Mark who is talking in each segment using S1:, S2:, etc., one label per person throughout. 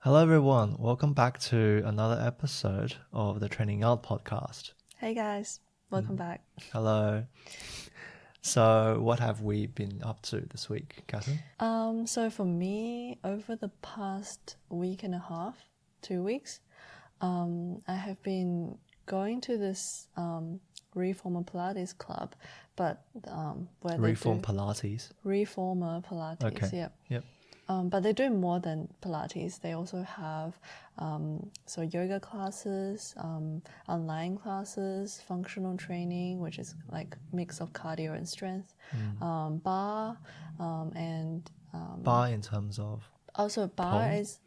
S1: Hello, everyone. Welcome back to another episode of the Training Out podcast.
S2: Hey guys, welcome back.
S1: Hello. So, what have we been up to this week, Catherine?
S2: So for me, over the past week and a half, 2 weeks, I have been going to this Reformer Pilates club, but where
S1: Reform Pilates.
S2: Reformer Pilates,
S1: Okay. Yep.
S2: But they do more than Pilates. They also have so yoga classes, online classes, functional training, which is like mix of cardio and strength, bar, and
S1: Bar in terms of
S2: also bar
S1: pole?
S2: is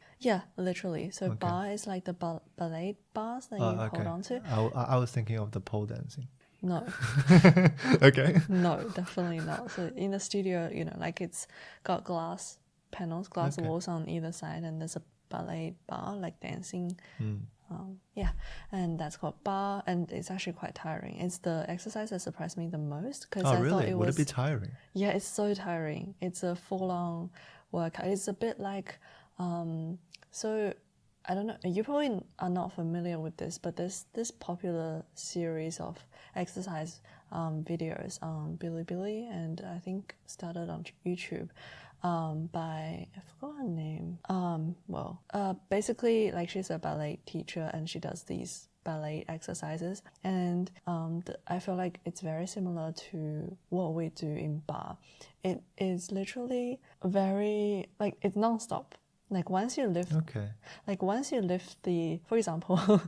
S2: literally. So bar is like the ballet bars that you hold on to.
S1: I was thinking of the pole dancing.
S2: No,
S1: Okay.
S2: no, definitely not. So in the studio, like it's got glass panels, glass walls on either side, and there's a ballet bar, like dancing. And that's called bar, and it's actually quite tiring. It's the exercise that surprised me the most because I thought it was.
S1: Would it be tiring?
S2: Yeah, it's so tiring. It's a full-on workout. It's a bit like, so I don't know. You probably are not familiar with this, but there's this popular series of exercise videos on Bilibili, and I think started on YouTube. By I forgot her name. Basically, like she's a ballet teacher and she does these ballet exercises, and I feel like it's very similar to what we do in bar. It is literally very like it's non-stop. Like once you lift, for example,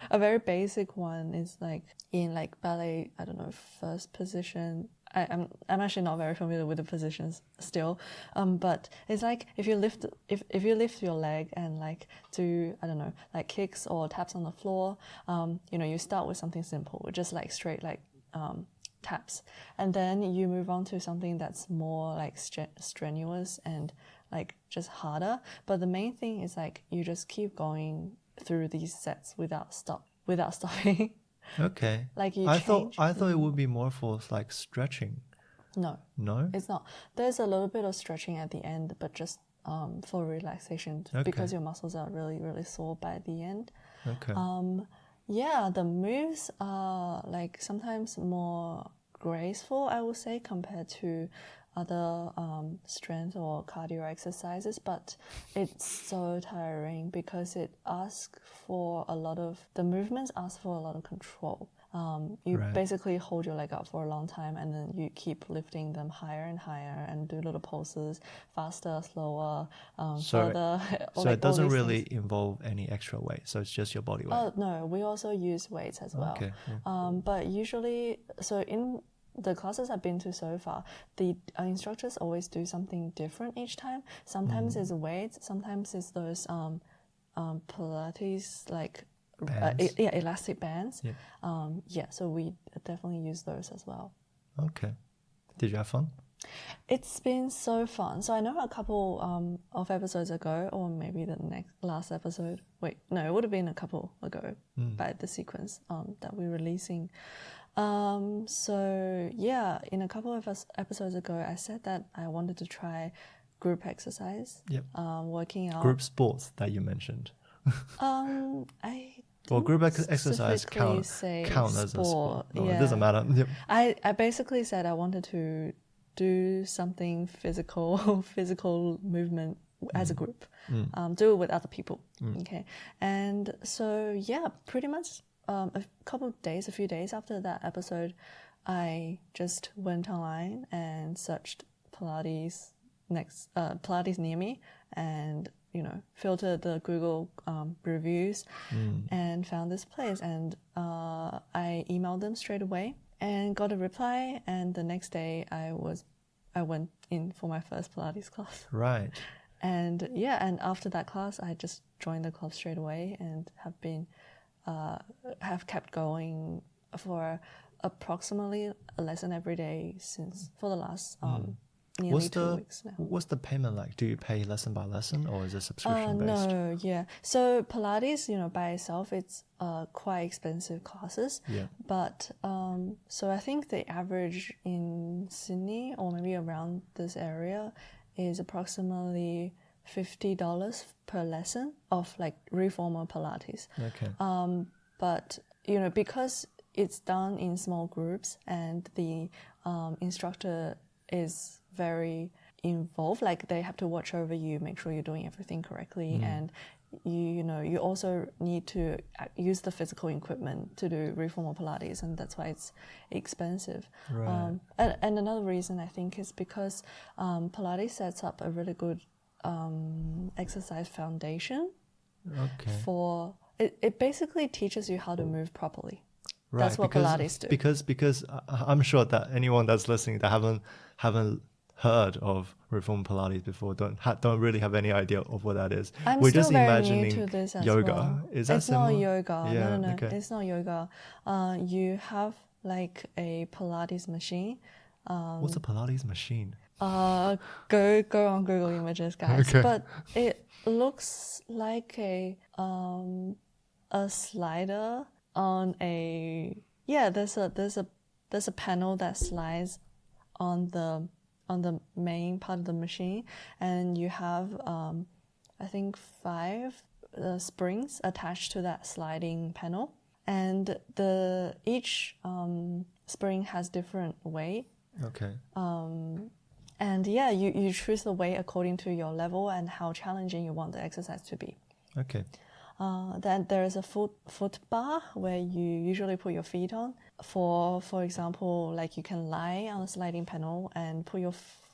S2: a very basic one is like in like ballet. I don't know, first position. I'm actually not very familiar with the positions still, but it's like if you lift your leg and like do I don't know like kicks or taps on the floor, you start with something simple, just like straight like taps, and then you move on to something that's more like strenuous and like just harder. But the main thing is like you just keep going through these sets without stopping.
S1: Okay.
S2: Like you
S1: I
S2: change.
S1: thought it would be more for like stretching.
S2: No, it's not. There's a little bit of stretching at the end, but just for relaxation because your muscles are really, really sore by the end.
S1: Okay.
S2: The moves are like sometimes more graceful, I would say, compared to other strength or cardio exercises, but it's so tiring because the movements ask for a lot of control. You basically hold your leg up for a long time and then you keep lifting them higher and higher and do little pulses, faster, slower, further.
S1: So it doesn't really involve any extra weight, so it's just your body weight.
S2: Oh, no, we also use weights as well.
S1: Okay.
S2: But usually, so in the classes I've been to so far, the instructors always do something different each time. Sometimes it's weights, sometimes it's those Pilates like elastic bands. So we definitely use those as well.
S1: Okay. Did you have fun?
S2: It's been so fun. So I know a couple of episodes ago, or maybe the last episode. Wait, no, it would have been a couple ago by the sequence that we're releasing. In a couple of episodes ago, I said that I wanted to try group exercise.
S1: Yep.
S2: Working out.
S1: Group sports that you mentioned. Group exercise count as a sport. No, it doesn't matter. Yep.
S2: I basically said I wanted to do something physical movement as a group. Do it with other people. Okay. And so, pretty much a few days after that episode, I just went online and searched Pilates near me and filtered the Google reviews and found this place, and I emailed them straight away and got a reply, and the next day I went in for my first Pilates class.
S1: Right.
S2: And and after that class I just joined the club straight away and have kept going for approximately a lesson every day for the last nearly 2 weeks now.
S1: What's the payment like? Do you pay lesson by lesson or is it subscription based?
S2: No, yeah. So Pilates, by itself, it's quite expensive classes.
S1: Yeah.
S2: But so I think the average in Sydney or maybe around this area is approximately $50 per lesson of like reformer Pilates.
S1: Okay.
S2: But because it's done in small groups and the instructor is very involved, like they have to watch over you, make sure you're doing everything correctly, and you also need to use the physical equipment to do reformer Pilates, and that's why it's expensive.
S1: Right.
S2: And another reason I think is because Pilates sets up a really good exercise foundation.
S1: Okay.
S2: For it basically teaches you how to move properly.
S1: Right,
S2: That's what Pilates do.
S1: Because I'm sure that anyone that's listening that haven't heard of reform Pilates before don't really have any idea of what that is.
S2: I'm
S1: We're
S2: still
S1: just
S2: very
S1: imagining
S2: new to this as
S1: yoga.
S2: well.
S1: Is that
S2: it's
S1: similar?
S2: not yoga.
S1: Yeah,
S2: No.
S1: okay.
S2: It's not yoga. You have like a Pilates machine.
S1: What's a Pilates machine?
S2: Go on Google Images, guys.
S1: Okay.
S2: But it looks like a slider on a there's a panel that slides on the main part of the machine, and you have I think 5 springs attached to that sliding panel, and each spring has different weight.
S1: Okay.
S2: And you choose the weight according to your level and how challenging you want the exercise to be.
S1: Okay.
S2: Then there is a foot bar where you usually put your feet on. For example, like you can lie on a sliding panel and put your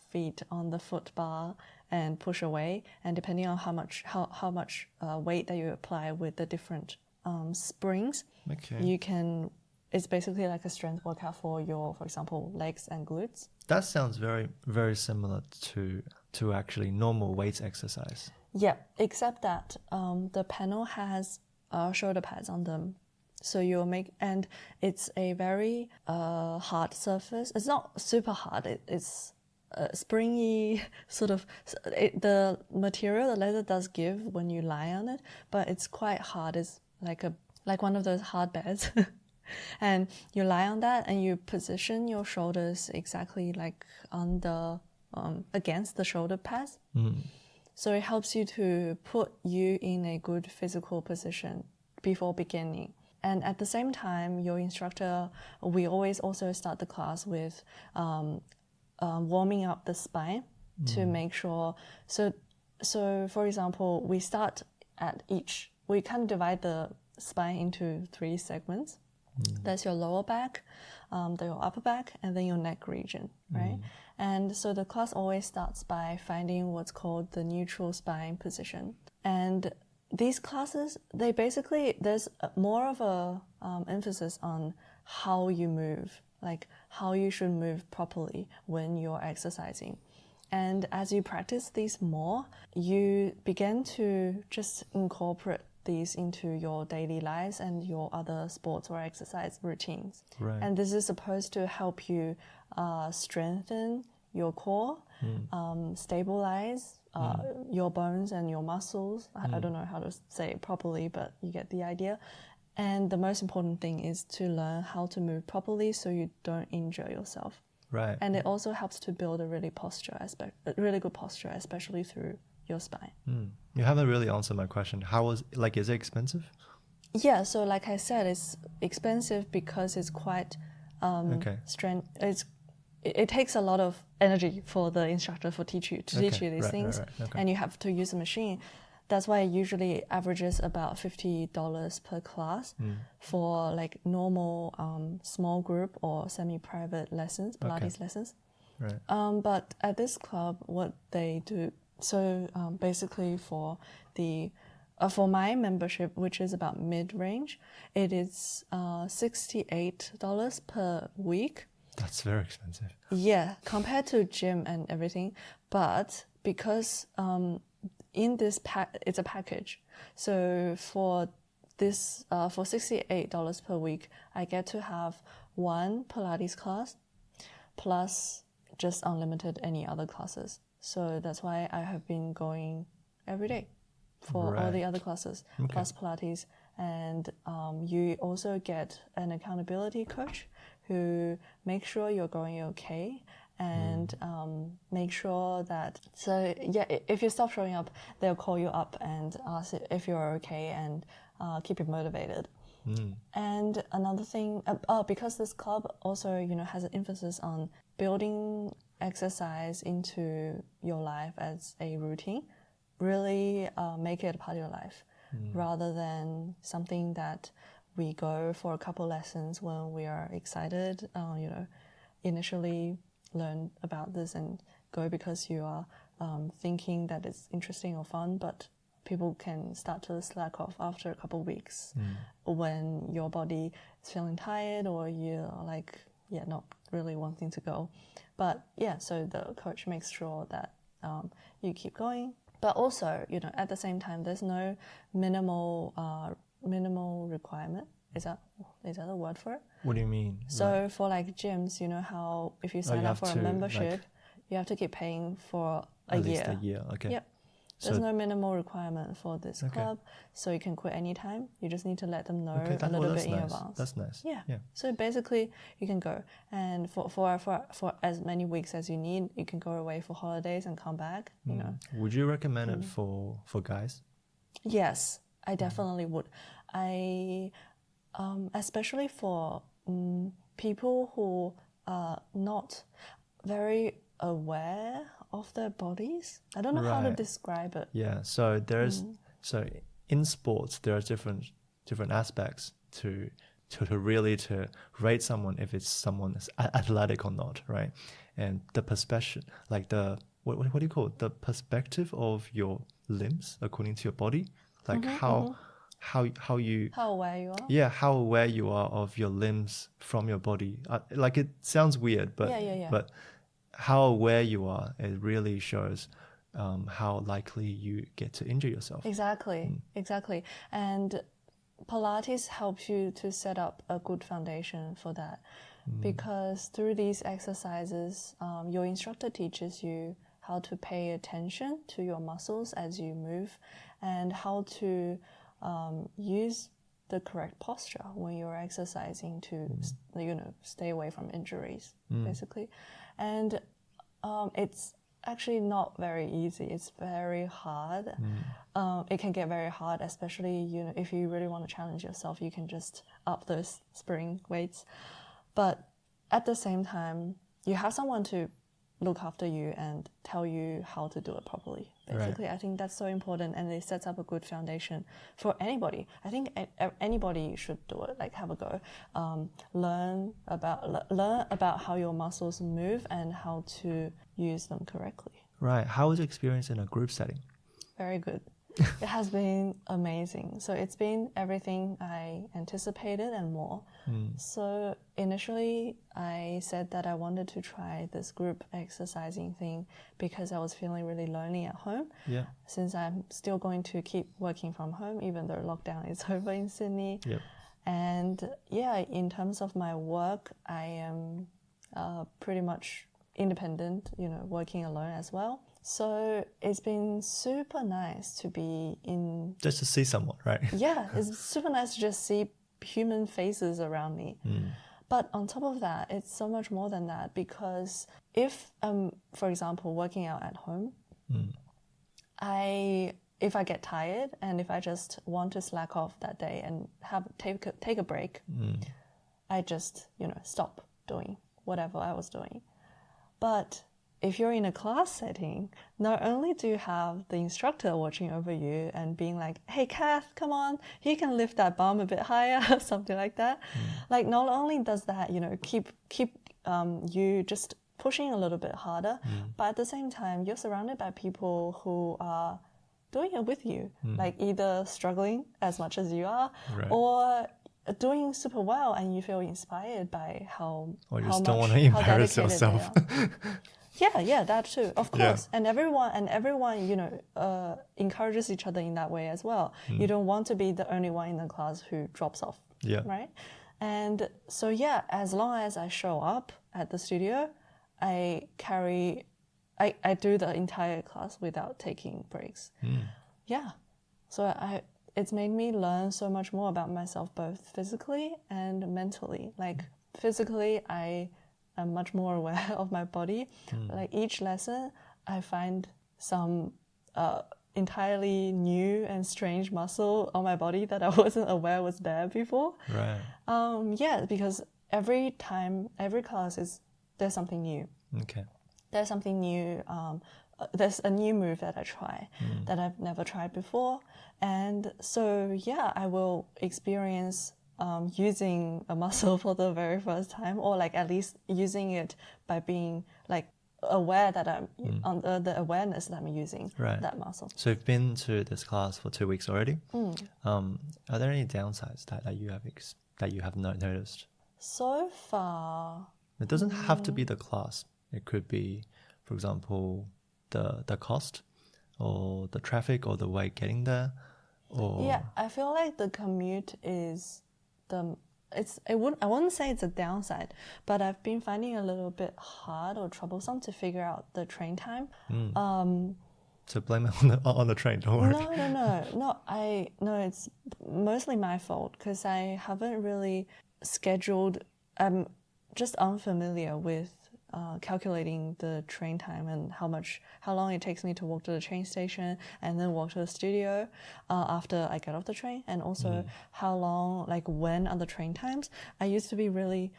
S2: feet on the foot bar and push away. And depending on how much weight that you apply with the different springs,
S1: Okay.
S2: It's basically like a strength workout for example, legs and glutes.
S1: That sounds very, very similar to actually normal weights exercise.
S2: Yeah, except that the panel has shoulder pads on them. So and it's a very hard surface. It's not super hard. It's springy sort of. The material, the leather does give when you lie on it, but it's quite hard. It's like one of those hard beds. And you lie on that and you position your shoulders exactly like on the against the shoulder pads. So it helps you to put you in a good physical position before beginning. And at the same time, your instructor, we always also start the class with warming up the spine to make sure. So for example, we start we kind of divide the spine into 3 segments. That's your lower back, your upper back, and then your neck region, right? And so the class always starts by finding what's called the neutral spine position. And these classes, there's more of a emphasis on how you move, like how you should move properly when you're exercising. And as you practice these more, you begin to just incorporate these into your daily lives and your other sports or exercise routines.
S1: Right.
S2: And this is supposed to help you strengthen your core, stabilize your bones and your muscles. I don't know how to say it properly, but you get the idea. And the most important thing is to learn how to move properly so you don't injure yourself.
S1: Right.
S2: And it also helps to build a really good posture, especially through your spine.
S1: You haven't really answered my question. Is it expensive?
S2: Yeah, so like I said, it's expensive because it's quite it takes a lot of energy for the instructor to teach you these things,
S1: Okay.
S2: and you have to use a machine. That's why it usually averages about $50 per class for like normal small group or semi-private lessons, Pilates lessons.
S1: Right.
S2: But at this club, what they do, basically for my membership, which is about mid-range, it is $68 per week.
S1: That's very expensive.
S2: Yeah, compared to gym and everything. But because in this it's a package. So for this, for $68 per week, I get to have 1 Pilates class plus just unlimited any other classes. So that's why I have been going every day for all the other classes, plus Pilates. And you also get an accountability coach who makes sure you're going okay and make sure that, so yeah, if you stop showing up, they'll call you up and ask if you're okay and keep you motivated. And another thing, because this club also, you know, has an emphasis on building exercise into your life as a routine, really make it a part of your life, rather than something that we go for a couple lessons when we are excited, you know, initially learn about this and go because you are thinking that it's interesting or fun, but people can start to slack off after a couple of weeks when your body is feeling tired or you're like, yeah, not really wanting to go. But yeah, so the coach makes sure that you keep going. But also, you know, at the same time, there's no minimal requirement. Is that a word for it?
S1: What do you mean?
S2: So for like gyms, you know how if you sign up for a membership, you have to keep paying for a year.
S1: At least a year, okay.
S2: Yep. There's no minimal requirement for this club, so you can quit anytime. You just need to let them know a little bit in advance.
S1: That's nice.
S2: Yeah. So basically, you can go, and for as many weeks as you need, you can go away for holidays and come back. You know.
S1: Would you recommend it for guys?
S2: Yes, I definitely would. I especially for people who are not very aware of their bodies. I don't know how to describe it.
S1: Yeah, so there's so in sports there are different aspects to really to rate someone if it's someone is athletic or not, right? And the perspective, like the what do you call it? The perspective of your limbs according to your body, like how
S2: aware you are.
S1: Yeah, how aware you are of your limbs from your body. Like it sounds weird, but but how aware you are, it really shows how likely you get to injure yourself.
S2: Exactly. And Pilates helps you to set up a good foundation for that, because through these exercises, your instructor teaches you how to pay attention to your muscles as you move, and how to use the correct posture when you're exercising to you know, stay away from injuries, basically. And it's actually not very easy. It's very hard. It can get very hard, especially, you know, if you really want to challenge yourself, you can just up those spring weights. But at the same time, you have someone to look after you and tell you how to do it properly. Basically, I think that's so important, and it sets up a good foundation for anybody. I think anybody should do it. Like, have a go, learn about how your muscles move and how to use them correctly.
S1: Right. How was your experience in a group setting?
S2: Very good. It has been amazing. So it's been everything I anticipated and more. So initially I said that I wanted to try this group exercising thing because I was feeling really lonely at home. Yeah. Since I'm still going to keep working from home, even though lockdown is over in Sydney. Yep. And yeah, in terms of my work, I am pretty much independent, you know, working alone as well. So it's been super nice to be in...
S1: Just to see someone, right?
S2: Yeah, it's super nice to just see human faces around me. But on top of that, it's so much more than that, because if, for example, working out at home, if I get tired and if I just want to slack off that day and take a break, I just, you know, stop doing whatever I was doing. But if you're in a class setting, not only do you have the instructor watching over you and being like, hey, Cath, come on, you can lift that bum a bit higher, something like that. Like, not only does that, you know, keep you just pushing a little bit harder, but at the same time, you're surrounded by people who are doing it with you, like either struggling as much as you are, or doing super well, and you feel inspired by how
S1: or you just don't want to embarrass yourself.
S2: Yeah, that too, of course. Yeah. And everyone, you know, encourages each other in that way as well. You don't want to be the only one in the class who drops off, right? And so yeah, as long as I show up at the studio, I do the entire class without taking breaks. Yeah, so it's made me learn so much more about myself, both physically and mentally. Like, physically, I I'm much more aware of my body. Like each lesson, I find some entirely new and strange muscle on my body that I wasn't aware was there before.
S1: Right.
S2: Yeah, because every class there's something new.
S1: Okay.
S2: There's something new. There's a new move that I try that I've never tried before. And so, yeah, I will experience using a muscle for the very first time, or like at least using it by being like aware that I'm on the awareness that I'm using that muscle.
S1: So you've been to this class for 2 weeks already. Are there any downsides that you have noticed?
S2: So far,
S1: it doesn't have to be the class. It could be, for example, the cost, or the traffic, or the way getting there, or
S2: yeah, I feel like the commute is I wouldn't say it's a downside, but I've been finding it a little bit hard or troublesome to figure out the train time.
S1: So blame it on the train. Don't worry.
S2: No, it's mostly my fault because I haven't really scheduled. I'm just unfamiliar with calculating the train time and how long it takes me to walk to the train station and then walk to the studio after I get off the train, and also how long, like when are the train times. I used to be really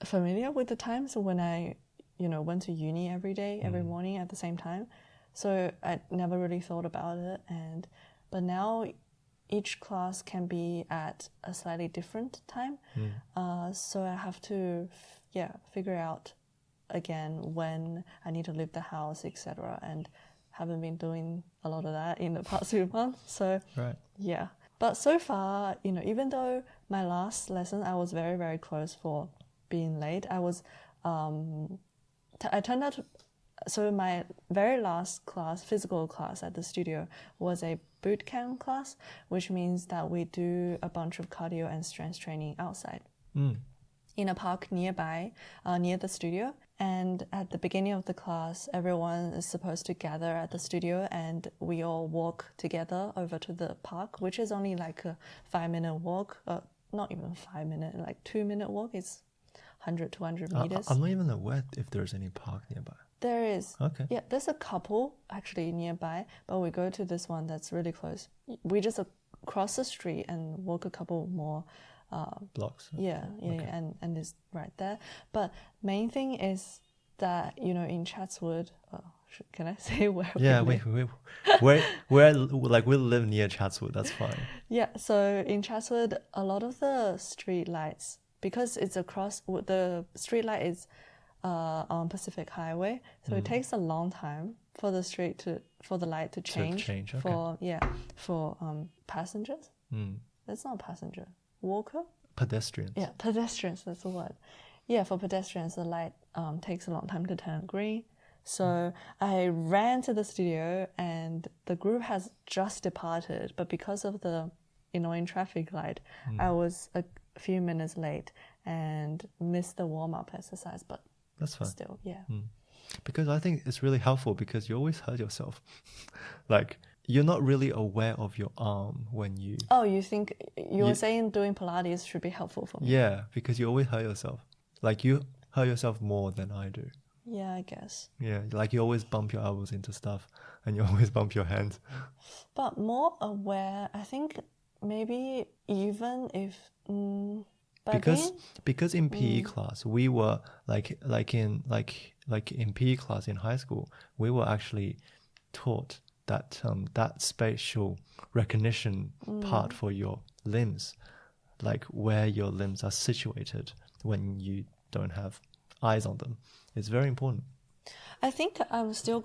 S2: familiar with the times when I went to uni every day, every morning at the same time, so I never really thought about it. But now each class can be at a slightly different time, so I have to figure out again when I need to leave the house, etc. And haven't been doing a lot of that in the past few months. So yeah, but so far, even though my last lesson I was very, very close for being late, I turned out to, so my very last class, physical class at the studio, was a boot camp class, which means that we do a bunch of cardio and strength training outside in a park nearby, near the studio. And at the beginning of the class, everyone is supposed to gather at the studio and we all walk together over to the park, which is only like a 5-minute walk, not even 5 minutes, like 2-minute walk. It's 100, 200 meters.
S1: I'm not even aware if there's any park nearby.
S2: There is.
S1: Okay.
S2: Yeah, there's a couple actually nearby, but we go to this one that's really close. We just cross the street and walk a couple more
S1: blocks.
S2: Yeah, and it's right there. But main thing is that, in Chatswood, can I say where we live?
S1: we live near Chatswood, that's fine.
S2: Yeah, so in Chatswood, a lot of the street lights, because it's the street light is on Pacific Highway, so it takes a long time for the light to change.
S1: Okay.
S2: For passengers. That's not a passenger. Walker?
S1: Pedestrians.
S2: Yeah, pedestrians, that's the word. Yeah, for pedestrians, the light takes a long time to turn green. So I ran to the studio and the group has just departed, but because of the annoying traffic light, I was a few minutes late and missed the warm-up exercise, but
S1: that's fine.
S2: Still, yeah.
S1: Because I think it's really helpful because you always hurt yourself. Like, you're not really aware of your arm when you...
S2: Oh, you think... You're saying doing Pilates should be helpful for me?
S1: Yeah, because you always hurt yourself. Like, you hurt yourself more than I do.
S2: Yeah, I guess.
S1: Yeah, like you always bump your elbows into stuff and you always bump your hands.
S2: But more aware, I think maybe even if...
S1: because in PE class, we were like in PE class in high school, we were actually taught that that spatial recognition part for your limbs, like where your limbs are situated when you don't have eyes on them. It's very important.
S2: I think I'm still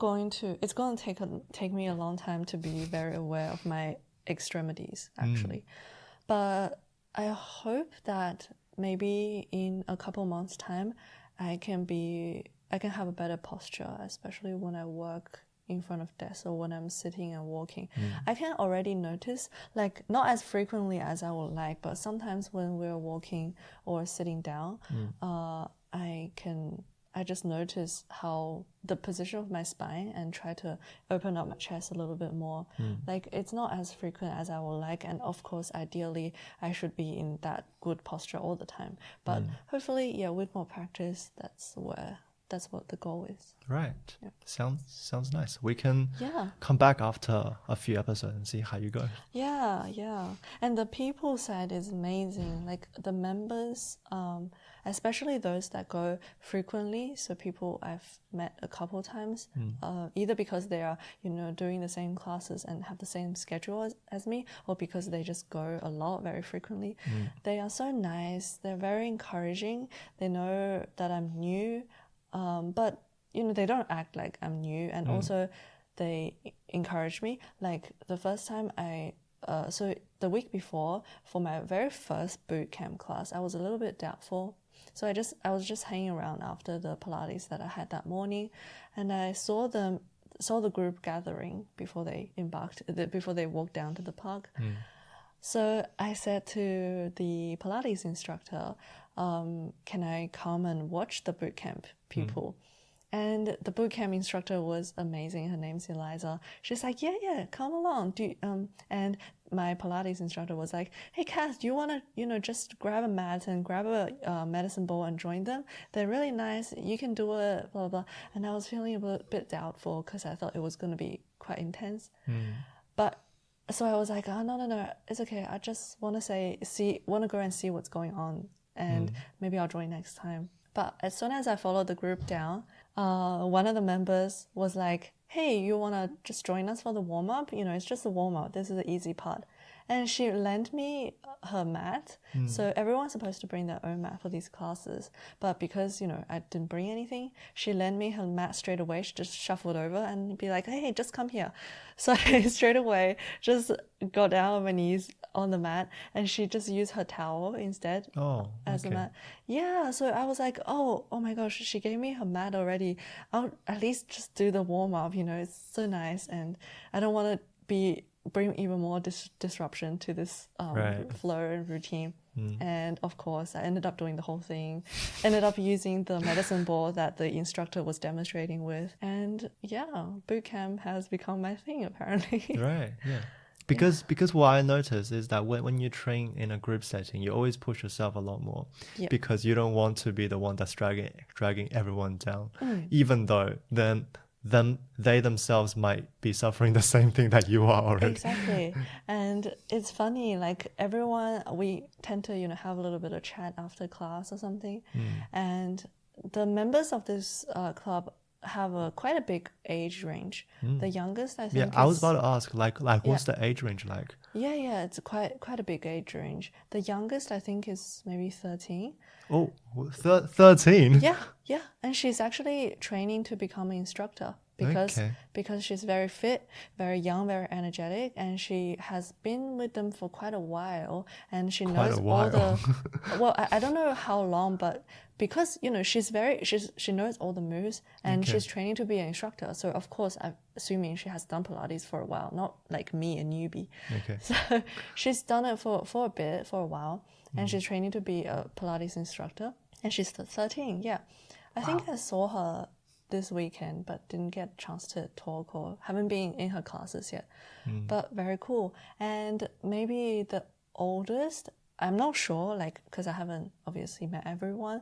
S2: it's going to take me a long time to be very aware of my extremities, actually. But I hope that maybe in a couple months' time, I can have a better posture, especially when I work in front of desk or when I'm sitting and walking. I can already notice, like not as frequently as I would like, but sometimes when we're walking or sitting down, I just notice how the position of my spine and try to open up my chest a little bit more. Like it's not as frequent as I would like, and of course ideally I should be in that good posture all the time, but hopefully, yeah, with more practice, that's what the goal is.
S1: Right.
S2: Yeah.
S1: Sounds nice. We can
S2: Yeah.
S1: come back after a few episodes and see how you go.
S2: Yeah. And the people side is amazing. Like the members, especially those that go frequently. So people I've met a couple times, either because they are, doing the same classes and have the same schedule as me, or because they just go a lot very frequently. They are so nice. They're very encouraging. They know that I'm new, but they don't act like I'm new, and also they encourage me. Like the first time so the week before, for my very first boot camp class, I was a little bit doubtful. So I was just hanging around after the Pilates that I had that morning, and I saw the group gathering before they walked down to the park. So I said to the Pilates instructor, can I come and watch the boot camp people? And the boot camp instructor was amazing. Her name's Eliza. She's like, yeah, come along. And my Pilates instructor was like, hey, Cath, do you want to, just grab a mat and grab a medicine ball and join them? They're really nice. You can do it, blah, blah. And I was feeling a bit doubtful because I thought it was going to be quite intense. But so I was like, oh, no, it's okay. I just want to go and see what's going on. And maybe I'll join next time. But as soon as I followed the group down, one of the members was like, hey, you want to just join us for the warm-up? It's just a warm-up. This is the easy part. And she lent me her mat. So everyone's supposed to bring their own mat for these classes. But because, I didn't bring anything, she lent me her mat straight away. She just shuffled over and be like, hey, just come here. So I straight away just got down on my knees on the mat, and she just used her towel instead as a mat. Yeah, so I was like, oh my gosh, she gave me her mat already. I'll at least just do the warm-up, it's so nice, and I don't want to bring even more disruption to this flow and routine. And of course, I ended up doing the whole thing, ended up using the medicine ball that the instructor was demonstrating with. And yeah, boot camp has become my thing, apparently.
S1: Right, yeah. Because what I notice is that when you train in a group setting, you always push yourself a lot more, because you don't want to be the one that's dragging everyone down, even though then they themselves might be suffering the same thing that you are already.
S2: Exactly. And it's funny, like everyone, we tend to, have a little bit of chat after class or something. And the members of this club have quite a big age range. The youngest, I think,
S1: I was about to ask, what's the age range like?
S2: Yeah, it's quite a big age range. The youngest, I think, is maybe 13.
S1: Oh, 13?
S2: Yeah. And she's actually training to become an instructor because she's very fit, very young, very energetic, and she has been with them for quite a while, and she knows all the well, I don't know how long, but because she knows all the moves, and she's training to be an instructor. So of course, I'm assuming she has done Pilates for a while, not like me, a newbie. So she's done it for a while, and she's training to be a Pilates instructor, and she's 13. Yeah, I think I saw her this weekend, but didn't get a chance to talk or haven't been in her classes yet. But very cool. And maybe the oldest, I'm not sure, because I haven't obviously met everyone,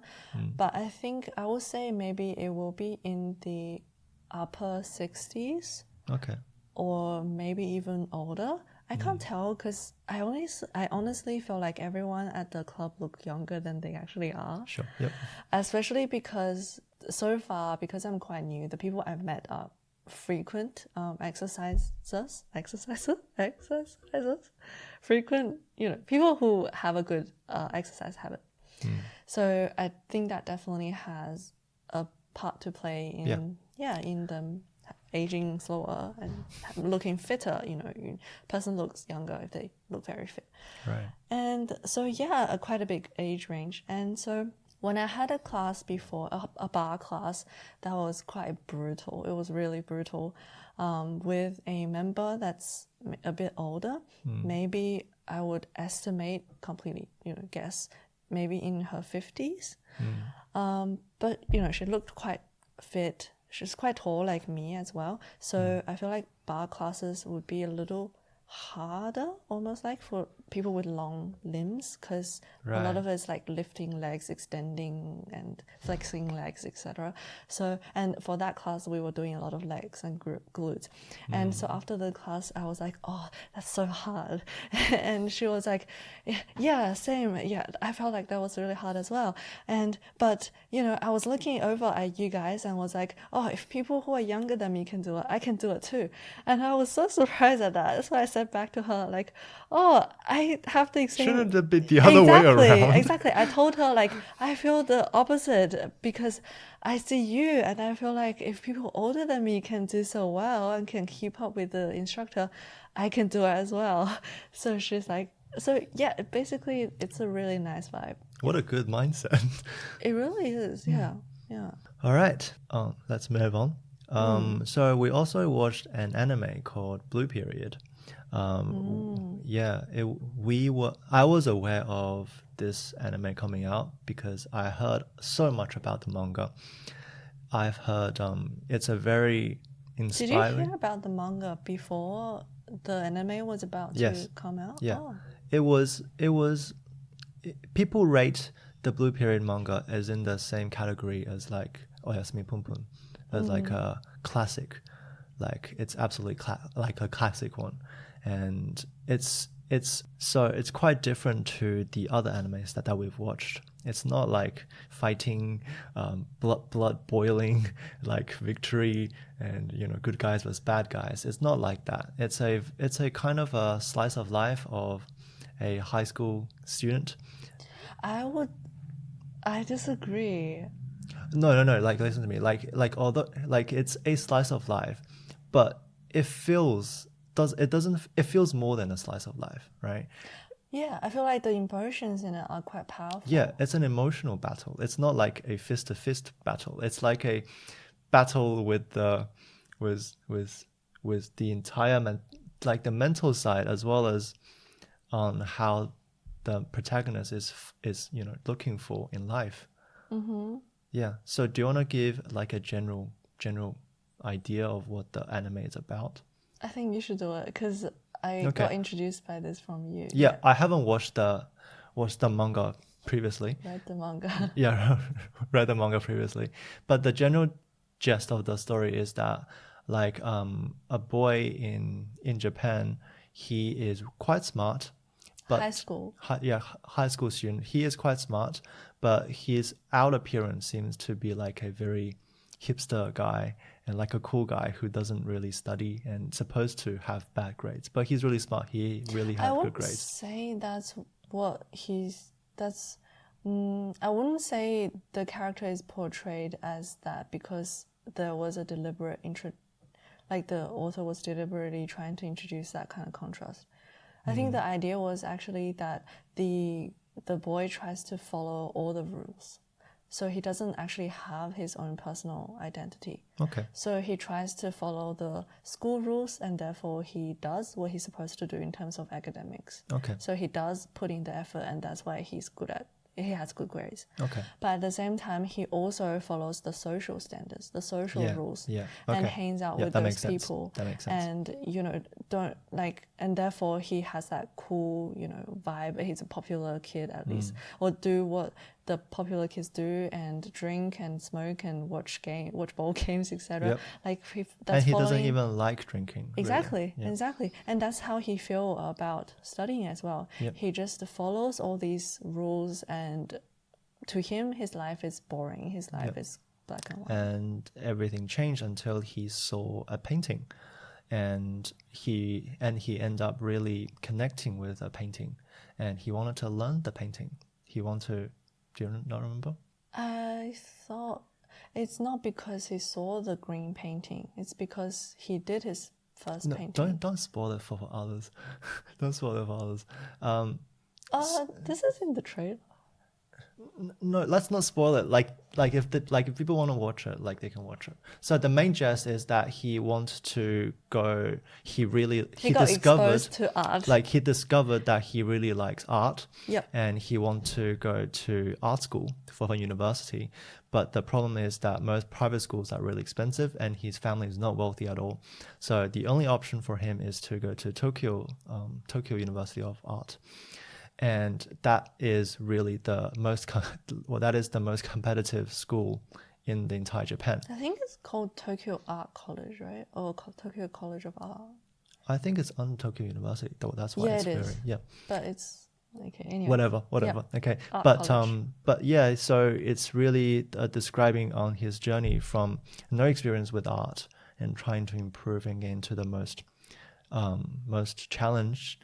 S2: but I think I would say maybe it will be in the upper 60s.
S1: Okay.
S2: Or maybe even older. I can't tell because I honestly feel like everyone at the club look younger than they actually are.
S1: Sure. Yep.
S2: Especially because so far, because I'm quite new, the people I've met are frequent exercisers, frequent, people who have a good exercise habit. So I think that definitely has a part to play in them aging slower and looking fitter. Person looks younger if they look very fit.
S1: Right.
S2: And so quite a big age range. And so when I had a class before, a bar class, that was quite brutal. It was really brutal, with a member that's a bit older. Maybe I would estimate, completely, guess, maybe in her 50s. But she looked quite fit. She's quite tall like me as well. So I feel like bar classes would be a little harder, almost like for people with long limbs, because a lot of it is like lifting legs, extending and flexing legs, etc. So, and for that class we were doing a lot of legs and glutes. And so after the class I was like, oh, that's so hard. And she was like, yeah, same. Yeah, I felt like that was really hard as well. But I was looking over at you guys and was like, oh, if people who are younger than me can do it, I can do it too. And I was so surprised at that. That's why I said back to her like, oh, I have the same.
S1: Shouldn't it be the other way around?
S2: Exactly. I told her like, I feel the opposite because I see you and I feel like if people older than me can do so well and can keep up with the instructor, I can do it as well. So she's like, so yeah, basically it's a really nice vibe.
S1: What a good mindset.
S2: It really is. Yeah. Yeah.
S1: All right. Let's move on. So we also watched an anime called Blue Period. Yeah, I was aware of this anime coming out because I heard so much about the manga. I've heard it's a very inspiring.
S2: Did you hear about the manga before the anime was about to come out?
S1: Yeah.
S2: Oh.
S1: People rate the Blue Period manga as in the same category as like Oyasumi Pum Pum, as like a classic, like it's absolutely like a classic one, and it's quite different to the other animes that we've watched. It's not like fighting, blood boiling, like victory and good guys versus bad guys. It's not like that. It's a kind of a slice of life of a high school student.
S2: I disagree.
S1: No. Like, listen to me. Although it's a slice of life, but it feels more than a slice of life, right?
S2: Yeah, I feel like the emotions in it are quite powerful.
S1: Yeah, it's an emotional battle. It's not like a fist-to-fist battle. It's like a battle with the entire like the mental side, as well as on how the protagonist is looking for in life. Yeah. So do you want to give like a general idea of what the anime is about?
S2: I think you should do it because I got introduced by this from you.
S1: Yeah, I haven't watched the manga previously.
S2: Read the manga.
S1: Yeah, read the manga previously. But the general gist of the story is that like a boy in Japan, he is quite smart. But
S2: high school.
S1: High school student. He is quite smart, but his outer appearance seems to be like a very hipster guy and like a cool guy who doesn't really study and supposed to have bad grades. But he's really smart. He really had good grades.
S2: Say that's what I wouldn't say the character is portrayed as that because there was a deliberate like the author was deliberately trying to introduce that kind of contrast. I think the idea was actually that the boy tries to follow all the rules. So he doesn't actually have his own personal identity.
S1: Okay.
S2: So he tries to follow the school rules and therefore he does what he's supposed to do in terms of academics.
S1: Okay.
S2: So he does put in the effort and that's why he has good grades.
S1: Okay.
S2: But at the same time, he also follows the social standards, the social rules, and hangs out with those people.
S1: That makes sense.
S2: And and therefore he has that cool, vibe. He's a popular kid at least, or do what the popular kids do and drink and smoke and watch ball games, etc.
S1: Yep. And he doesn't even like drinking.
S2: Exactly,
S1: really.
S2: Exactly. And that's how he feels about studying as well.
S1: Yep.
S2: He just follows all these rules and to him, his life is boring. His life is black and white.
S1: And everything changed until he saw a painting. And he ended up really connecting with a painting. And he wanted to learn the painting. Do you not remember?
S2: I thought it's not because he saw the green painting. It's because he did his first painting.
S1: Don't spoil it for others. Don't spoil it for others.
S2: This is in the trailer.
S1: No, let's not spoil it. Like if people want to watch it, like they can watch it. So the main gist is that he wants to go. He
S2: got
S1: discovered
S2: exposed to art.
S1: like he discovered that he really likes art.
S2: Yep.
S1: And he wants to go to art school for university. But the problem is that most private schools are really expensive, and his family is not wealthy at all. So the only option for him is to go to Tokyo University of Art. And that is really the most competitive school in the entire Japan.
S2: I think it's called Tokyo Art College, right? Or Tokyo College of Art.
S1: I think it's on Tokyo University, though. That's why it's very
S2: But it's okay. Anyway.
S1: Whatever.
S2: Yeah.
S1: Okay,
S2: Art
S1: but
S2: college.
S1: but yeah. So it's really describing on his journey from no experience with art and trying to improve and get into the most challenging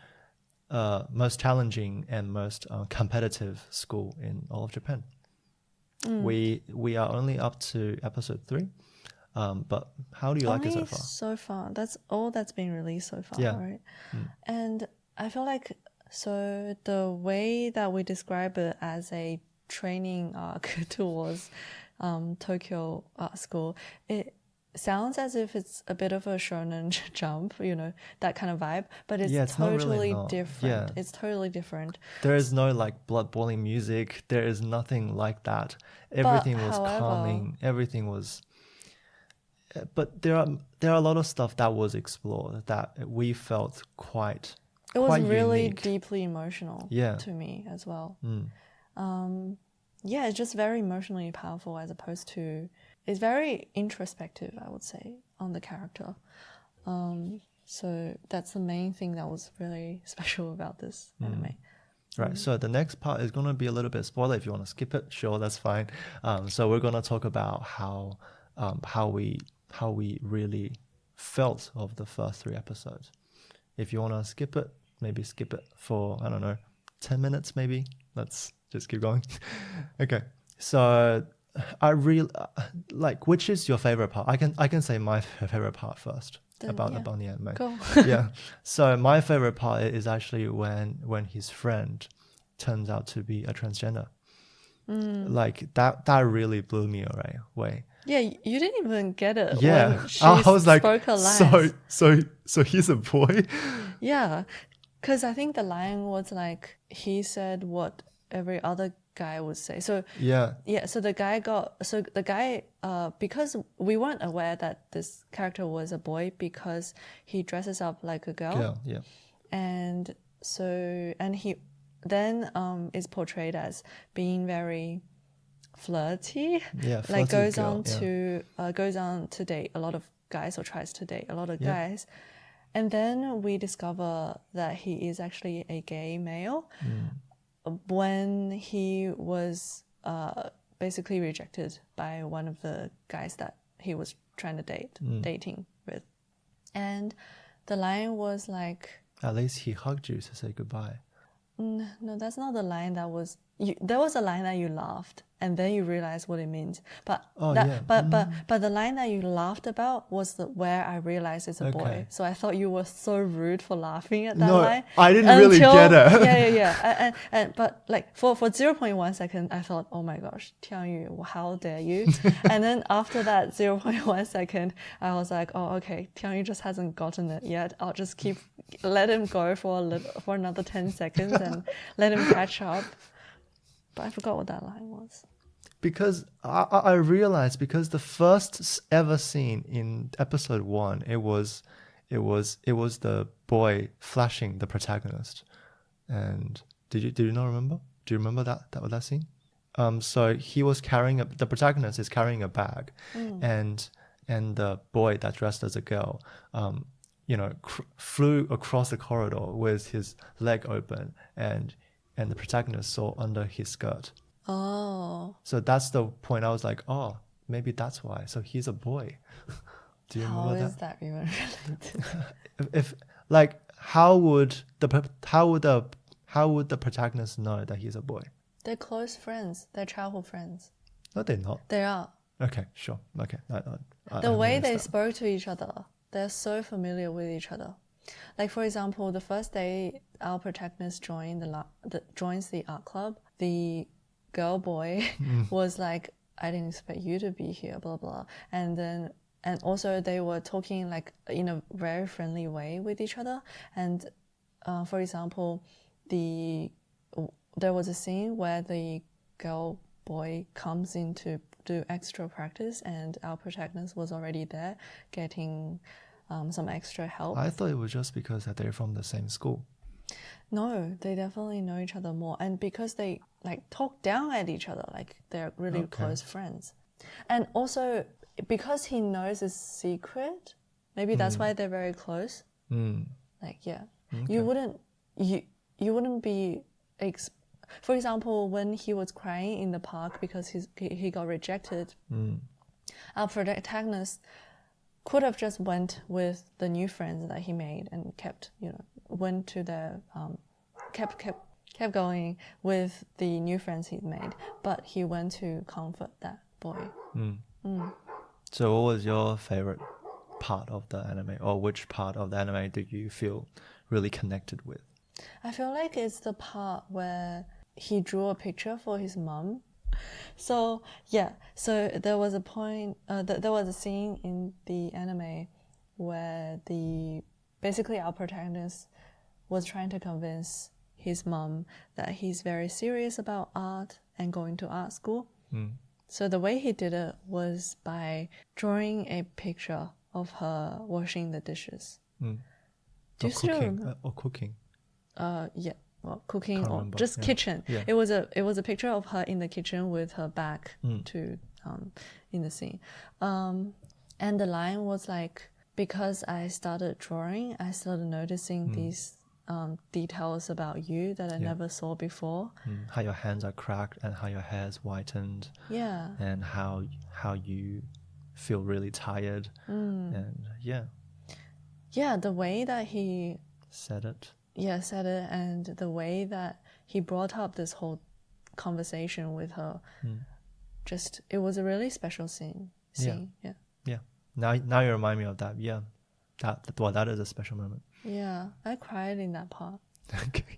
S1: and most competitive school in all of Japan. We are only up to episode 3, but how do you like it so far?
S2: So far, that's all that's been released so far,
S1: Yeah.
S2: right? And I feel like so the way that we describe it as a training arc towards Tokyo Art School, it sounds as if it's a bit of a shonen jump, that kind of vibe, but it's
S1: not really
S2: totally
S1: not.
S2: different.
S1: Yeah.
S2: It's totally different.
S1: There is no like blood boiling music. There is nothing like that. Everything was calming. Everything was. But there are a lot of stuff that was explored that we felt quite.
S2: It was really
S1: unique.
S2: deeply emotional to me as well. Yeah, it's just very emotionally powerful as opposed to. It's very introspective, I would say, on the character. So that's the main thing that was really special about this anime.
S1: Right. So the next part is going to be a little bit spoiler. If you want to skip it, sure, that's fine. So we're going to talk about how we really felt of the first 3 episodes. If you want to skip it, maybe skip it for, I don't know, 10 minutes maybe. Let's just keep going. Okay. So I really which is your favorite part? I can say my favorite part first about the anime.
S2: Go.
S1: Yeah. So my favorite part is actually when his friend turns out to be a transgender. Like that really blew me away.
S2: Yeah, you didn't even get it.
S1: Yeah,
S2: when she
S1: I was like,
S2: spoke her lines.
S1: so he's a boy.
S2: Yeah, because I think the line was like he said what every other guy would say. So
S1: Yeah.
S2: so the guy because we weren't aware that this character was a boy because he dresses up like a girl.
S1: Yeah.
S2: And he then is portrayed as being very flirty.
S1: Yeah.
S2: Like
S1: flirty
S2: goes
S1: girl,
S2: goes on to date a lot of guys or tries to date a lot of
S1: Yeah.
S2: guys. And then we discover that he is actually a gay male when he was basically rejected by one of the guys that he was trying to dating with. And the line was like,
S1: At least he hugged you to say goodbye.
S2: no, that's not the line that was. There was a line that you laughed, and then you realized what it means. But but the line that you laughed about was where I realized it's a boy.
S1: Okay.
S2: So I thought you were so rude for laughing at that
S1: No,
S2: line.
S1: I didn't really get it.
S2: Yeah. But like for 0.1 second, I thought, oh my gosh, Tianyu, how dare you? And then after that 0.1 second, I was like, oh, okay, Tianyu just hasn't gotten it yet. I'll just let him go for another 10 seconds and let him catch up. But I forgot what that line was.
S1: Because I realized because the first ever scene in episode 1, it was the boy flashing the protagonist. And did you not remember? Do you remember that scene? So he was the protagonist is carrying a bag, and the boy that dressed as a girl, flew across the corridor with his leg open, and the protagonist saw under his skirt.
S2: Oh.
S1: So that's the point. I was like, oh, maybe that's why. So he's a boy. Do you remember that?
S2: How is that even related?
S1: If like, how would the protagonist know that he's a boy?
S2: They're close friends. They're childhood friends.
S1: No, they're not.
S2: They are.
S1: Okay, sure. Okay.
S2: The way they spoke to each other, they're so familiar with each other. Like, for example, the first day our protagonist joins the art club, the girl boy was like, I didn't expect you to be here, blah blah. And also they were talking like in a very friendly way with each other. And for example, there was a scene where the girl boy comes in to do extra practice, and our protagonist was already there getting some extra help.
S1: I thought it was just because that they're from the same school.
S2: No, they definitely know each other more, and because they like talk down at each other, like they're really close friends. And also because he knows his secret, maybe that's why they're very close. Like you wouldn't be for example, when he was crying in the park because he got rejected, our protagonist could have just went with the new friends that he made and went to the kept going with the new friends he'd made, but he went to comfort that boy.
S1: So what was your favorite part of the anime, or which part of the anime did you feel really connected with?
S2: I feel like it's the part where he drew a picture for his mom. So there was a point, there was a scene in the anime where basically our protagonist was trying to convince his mom that he's very serious about art and going to art school. So the way he did it was by drawing a picture of her washing the dishes. Do you still remember?
S1: Or cooking?
S2: Well, cooking
S1: Can't
S2: or
S1: remember.
S2: just kitchen.
S1: Yeah.
S2: It was a picture of her in the kitchen with her back to in the scene. And the line was like, because I started drawing, I started noticing these details about you that I never saw before.
S1: How your hands are cracked and how your hair is whitened.
S2: Yeah.
S1: And how you feel really tired. And
S2: the way that he
S1: said it.
S2: said it, and the way that he brought up this whole conversation with her, it was a really special scene. Yeah.
S1: Now you remind me of that. Yeah, that is a special moment.
S2: Yeah, I cried in that part.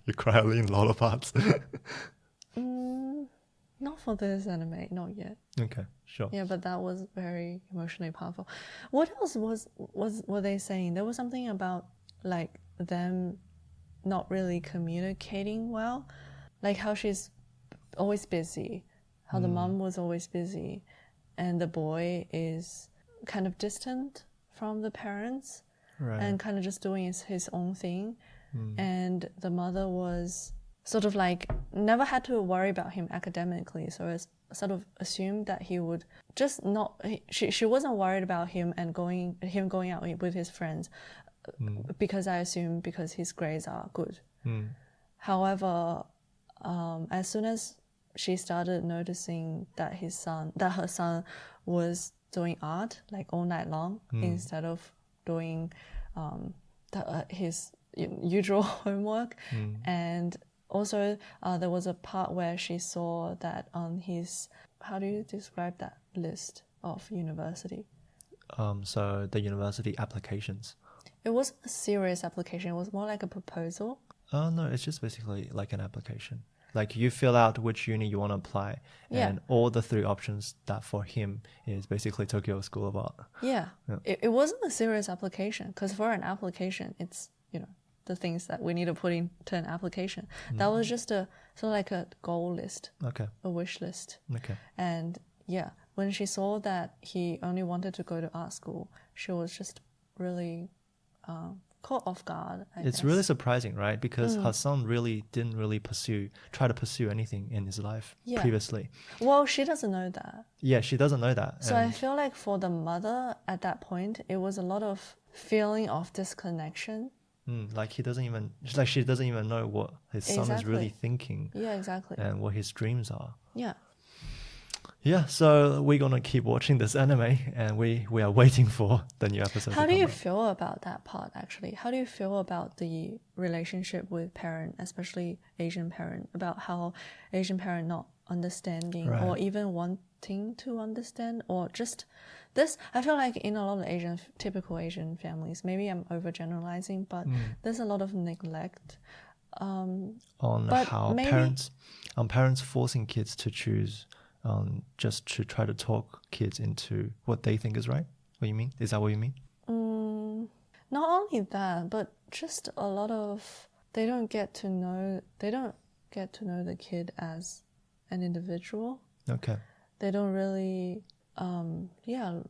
S1: You cry in a lot of parts.
S2: Not for this anime, not yet.
S1: Okay, sure.
S2: Yeah, but that was very emotionally powerful. What else were they saying? There was something about like them not really communicating well, like how she's always busy, how the mom was always busy, and the boy is kind of distant from the parents,
S1: Right.
S2: and kind of just doing his own thing. And the mother was sort of like never had to worry about him academically, so it's sort of assumed that he would just not. She wasn't worried about him and going out with his friends, because I assume because his grades are good. However, as soon as she started noticing that her son was doing art like all night long instead of doing his usual homework, and also there was a part where she saw that on his, how do you describe that list of university?
S1: So the university applications.
S2: It was a serious application. It was more like a proposal.
S1: No, it's just basically like an application. Like you fill out which uni you want to apply, and all the 3 options that for him is basically Tokyo School of Art.
S2: Yeah. It wasn't a serious application, because for an application, it's the things that we need to put into an application. That was just a sort of like a goal list, a wish list.
S1: Okay.
S2: And when she saw that he only wanted to go to art school, she was just really caught off guard.
S1: It's really surprising, right? Because her son really didn't really try to pursue anything in his life previously.
S2: Well, she doesn't know that.
S1: Yeah, she doesn't know that.
S2: So I feel like for the mother at that point, it was a lot of feeling of disconnection.
S1: Like she doesn't even know what his son is really thinking.
S2: Yeah, exactly.
S1: And what his dreams are.
S2: Yeah.
S1: Yeah, so we're gonna keep watching this anime, and we are waiting for the new episode.
S2: How do you feel about that part, actually? How do you feel about the relationship with parent, especially Asian parent, about how Asian parent not understanding or even wanting to understand, or just this? I feel like in a lot of typical Asian families, maybe I'm overgeneralizing, but there's a lot of neglect
S1: on
S2: but
S1: how
S2: maybe-
S1: parents forcing kids to choose just to try to talk kids into what they think is right. What you mean? Is that what you mean?
S2: Not only that, but just a lot of they don't get to know the kid as an individual.
S1: Okay.
S2: They don't really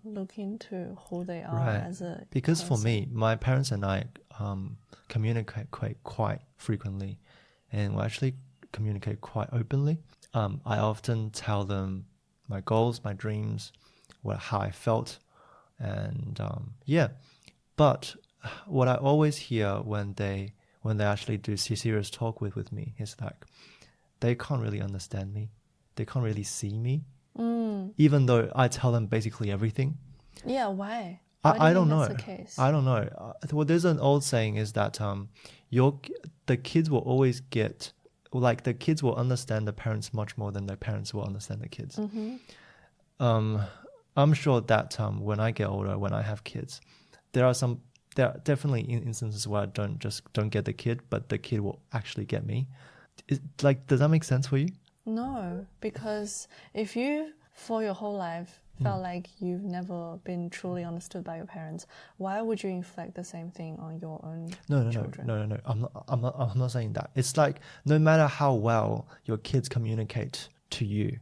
S2: look into who they are
S1: Right.
S2: as a
S1: Because
S2: person.
S1: for me, my parents and I communicate quite frequently, and we actually communicate quite openly. I often tell them my goals, my dreams, how I felt, and But what I always hear when they actually do serious talk with me is like they can't really understand me, they can't really see me, even though I tell them basically everything.
S2: Yeah, why?
S1: I don't
S2: that's
S1: know.
S2: the case?
S1: I don't know. Well, there's an old saying is that the kids will always get, like, the kids will understand the parents much more than the parents will understand the kids. I'm sure that when I get older, when I have kids, there are definitely instances where I don't get the kid, but the kid will actually get me. Does that make sense for you?
S2: No, because if you for your whole life felt like you've never been truly understood by your parents, why would you inflict the same thing on your own children?
S1: No. I'm not saying that. It's like no matter how well your kids communicate to you,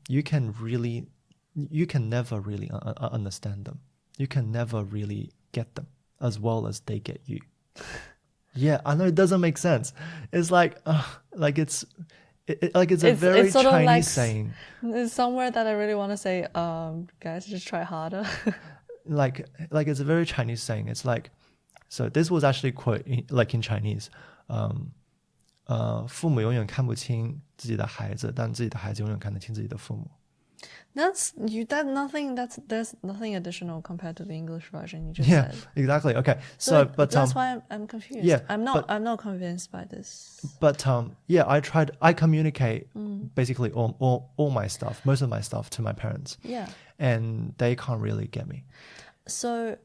S1: you can never really understand them. You can never really get them as well as they get you. Yeah, I know it doesn't make sense. It's like it's a very
S2: sort of
S1: Chinese
S2: like
S1: saying.
S2: It's somewhere that I really want to say, guys, just try harder.
S1: like it's a very Chinese saying. It's like, so this was actually quote in Chinese. 父母永远看不清自己的孩子，但自己的孩子永远看得清自己的父母。
S2: There's nothing additional compared to the English version you just
S1: Yeah,
S2: said.
S1: exactly. Okay, but
S2: that's why I'm confused.
S1: yeah,
S2: I'm not convinced by this.
S1: But I communicate basically all my stuff, most of my stuff to my parents.
S2: Yeah.
S1: And they can't really get me.
S2: So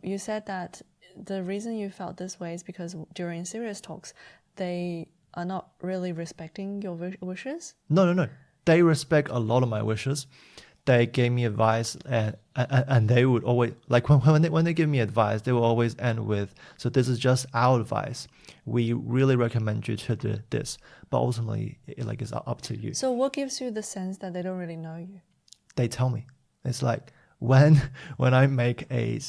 S2: you said that the reason you felt this way is because during serious talks, they are not really respecting your wishes?
S1: No. They respect a lot of my wishes. They gave me advice, and they would always, like, when they give me advice, they will always end with, so this is just our advice. We really recommend you to do this, but ultimately, it's up to you.
S2: So what gives you the sense that they don't really know you?
S1: They tell me. It's like when I make an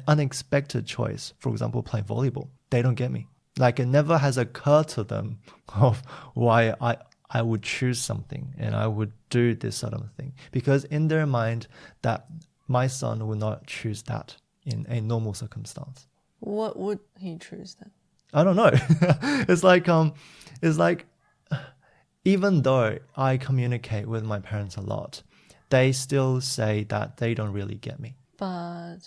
S1: unexpected choice, for example, playing volleyball, they don't get me. Like, it never has occurred to them of why I would choose something and I would do this sort of thing. Because in their mind, that my son will not choose that in a normal circumstance.
S2: What would he choose then?
S1: I don't know. It's like even though I communicate with my parents a lot, they still say that they don't really get me.
S2: But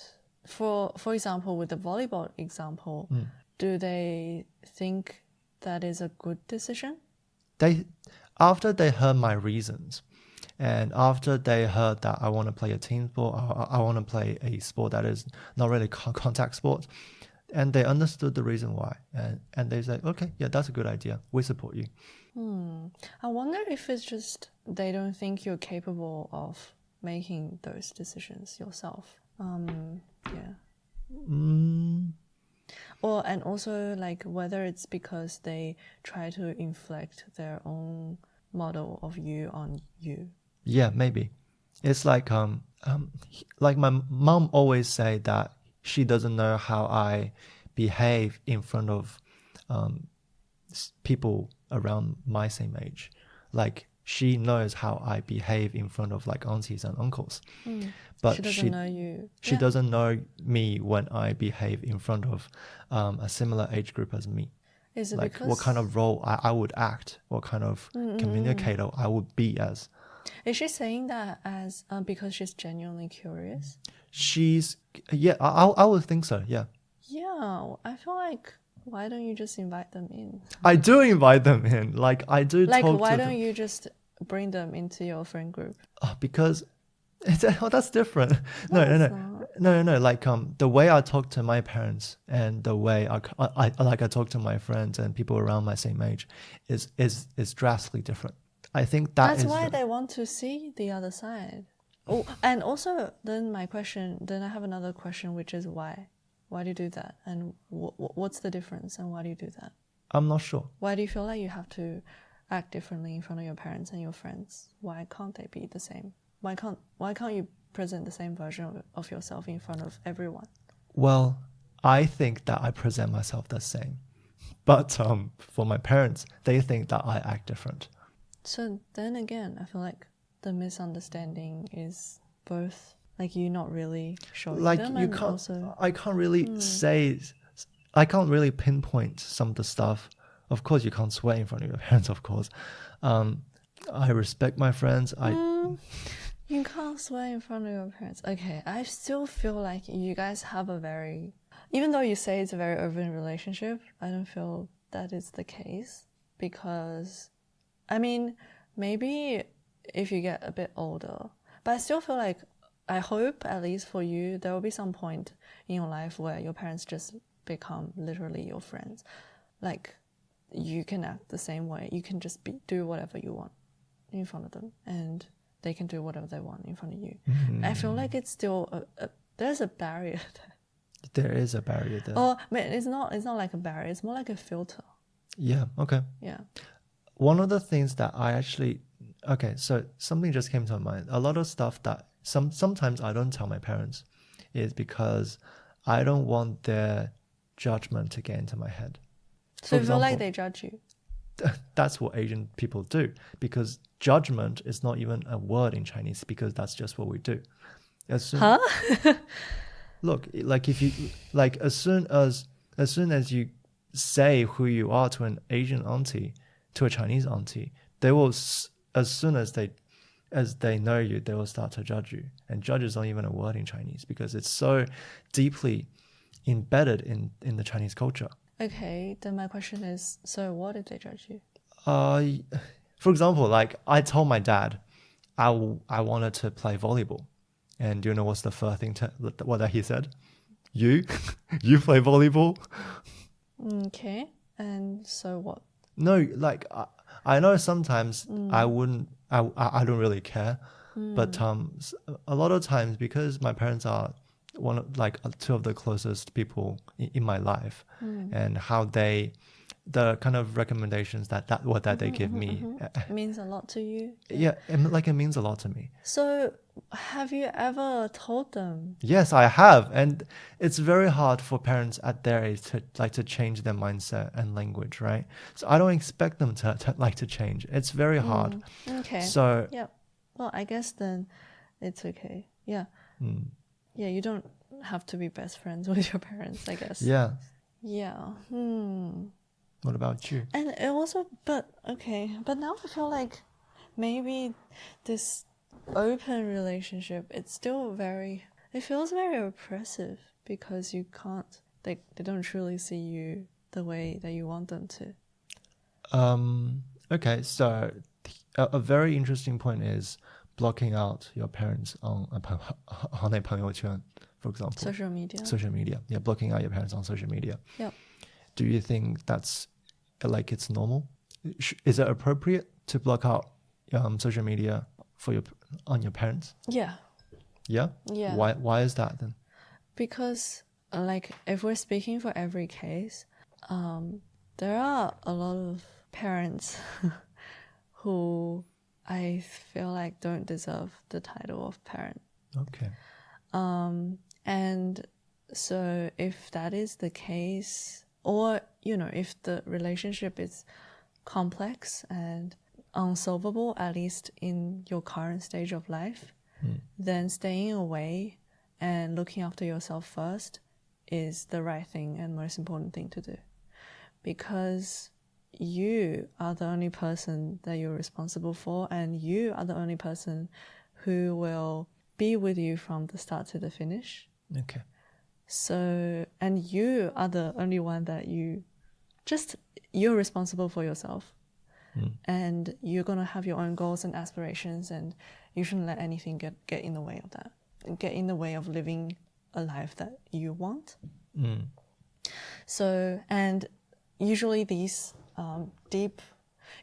S2: for example, with the volleyball example, do they think that is a good decision?
S1: After they heard my reasons, and after they heard that I want to play a team sport, I want to play a sport that is not really contact sport, and they understood the reason why, and they said, okay, yeah, that's a good idea. We support you.
S2: I wonder if it's just they don't think you're capable of making those decisions yourself. Yeah. And also, like, whether it's because they try to inflict their own model of you on you.
S1: Yeah, maybe. It's like my mom always say that she doesn't know how I behave in front of people around my same age. Like, she knows how I behave in front of, like, aunties and uncles. But
S2: she doesn't know you.
S1: She doesn't know me when I behave in front of a similar age group as me.
S2: Is it
S1: like
S2: because...
S1: what kind of role I would act, what kind of communicator I would be as.
S2: Is she saying that as because she's genuinely curious?
S1: I would think so, yeah.
S2: Yeah, I feel like, why don't you just invite them in?
S1: I do invite them in. Like, I do talk to them.
S2: Like, why don't you just bring them into your friend group?
S1: Because that's different. No. No. Like the way I talk to my parents and the way I talk to my friends and people around my same age is drastically different. I think
S2: That's why they want to see the other side. Oh, and also then I have another question, which is why? Why do you do that? And what's the difference? And why do you do that?
S1: I'm not sure.
S2: Why do you feel like you have to act differently in front of your parents and your friends? Why can't they be the same? Why can't you present the same version of yourself in front of everyone?
S1: Well, I think that I present myself the same, but for my parents, they think that I act different.
S2: So then again, I feel like the misunderstanding is both like you not really showing
S1: Like
S2: them,
S1: you
S2: and
S1: can't.
S2: also
S1: I can't really say. I can't really pinpoint some of the stuff. Of course, you can't swear in front of your parents. Of course, I respect my friends.
S2: you can't swear in front of your parents. Okay, I still feel like you guys have a very, even though you say it's a very open relationship, I don't feel that is the case because, I mean, maybe if you get a bit older, but I still feel like, I hope at least for you, there will be some point in your life where your parents just become literally your friends. Like, you can act the same way. You can just do whatever you want in front of them, and they can do whatever they want in front of you. I feel like it's still there's a barrier there.
S1: There is a barrier there.
S2: Oh, but it's not like a barrier. It's more like a filter.
S1: Yeah. Okay.
S2: Yeah.
S1: One of the things that I actually, okay, so something just came to my mind. A lot of stuff that sometimes I don't tell my parents is because I don't want their judgment to get into my head.
S2: So you feel like they judge you?
S1: That's what Asian people do, because judgment is not even a word in Chinese, because that's just what we do. Look, like if you like as soon as you say who you are to an Asian auntie, to a Chinese auntie, they will, as soon as they know you, they will start to judge you. And judge is not even a word in Chinese because it's so deeply embedded in the Chinese culture.
S2: Okay, then my question is, so what if they judge you?
S1: For example, like I told my dad I wanted to play volleyball. And do you know what's the first thing what he said? You play volleyball?
S2: Okay, and so what?
S1: No, like I know sometimes I don't really care, but a lot of times, because my parents are two of the closest people in my life, and how the kind of recommendations that they give me
S2: means a lot to you.
S1: Yeah, it means a lot to me.
S2: So have you ever told them?
S1: Yes, I have, and it's very hard for parents at their age to change their mindset and language, right? So I don't expect them to change. It's very hard.
S2: Okay.
S1: So
S2: yeah, well, I guess then it's okay. Yeah. Yeah, you don't have to be best friends with your parents, I guess.
S1: Yeah.
S2: Yeah.
S1: What about you?
S2: And it also, but now I feel like maybe this open relationship, it feels very oppressive because you can't, they don't truly see you the way that you want them to.
S1: Okay, so a very interesting point is blocking out your parents on a 朋友圈, for example.
S2: Social media.
S1: Yeah, blocking out your parents on social media.
S2: Yep.
S1: Do you think that's like it's normal? Is it appropriate to block out social media on your parents?
S2: Yeah.
S1: Yeah?
S2: Yeah.
S1: Why is that then?
S2: Because like if we're speaking for every case, there are a lot of parents who I feel like don't deserve the title of parent.
S1: Okay.
S2: And so if that is the case, or if the relationship is complex and unsolvable, at least in your current stage of life, then staying away and looking after yourself first is the right thing and most important thing to do, because you are the only person that you're responsible for, and you are the only person who will be with you from the start to the finish.
S1: Okay.
S2: So, and you are the only one that you're responsible for yourself. And you're going to have your own goals and aspirations, and you shouldn't let anything get in the way of that, get in the way of living a life that you want.
S1: Mm.
S2: So, and usually these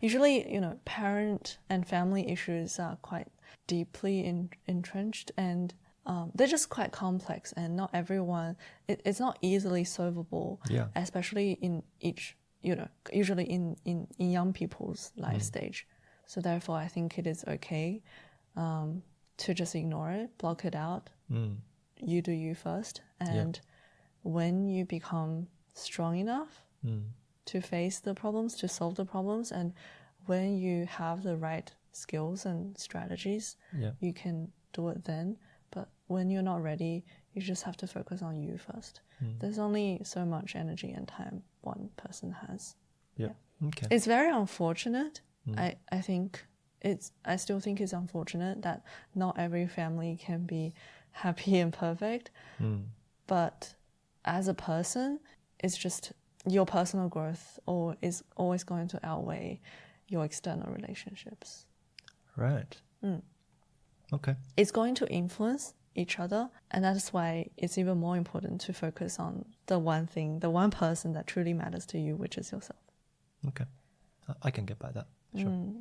S2: usually, parent and family issues are quite deeply entrenched, and they're just quite complex, and not everyone, it's not easily solvable,
S1: Yeah.
S2: especially in usually in young people's life stage. So therefore, I think it is okay to just ignore it, block it out. You do you first. And when you become strong enough to face the problems, to solve the problems, and when you have the right skills and strategies, you can do it then. But when you're not ready, you just have to focus on you first. There's only so much energy and time one person has.
S1: Yeah. Okay.
S2: It's very unfortunate. I still think it's unfortunate that not every family can be happy and perfect. But as a person, it's just your personal growth is always going to outweigh your external relationships.
S1: Right. Okay.
S2: It's going to influence each other, and that's why it's even more important to focus on the one thing, the one person that truly matters to you, which is yourself.
S1: Okay. I can get by that. Sure.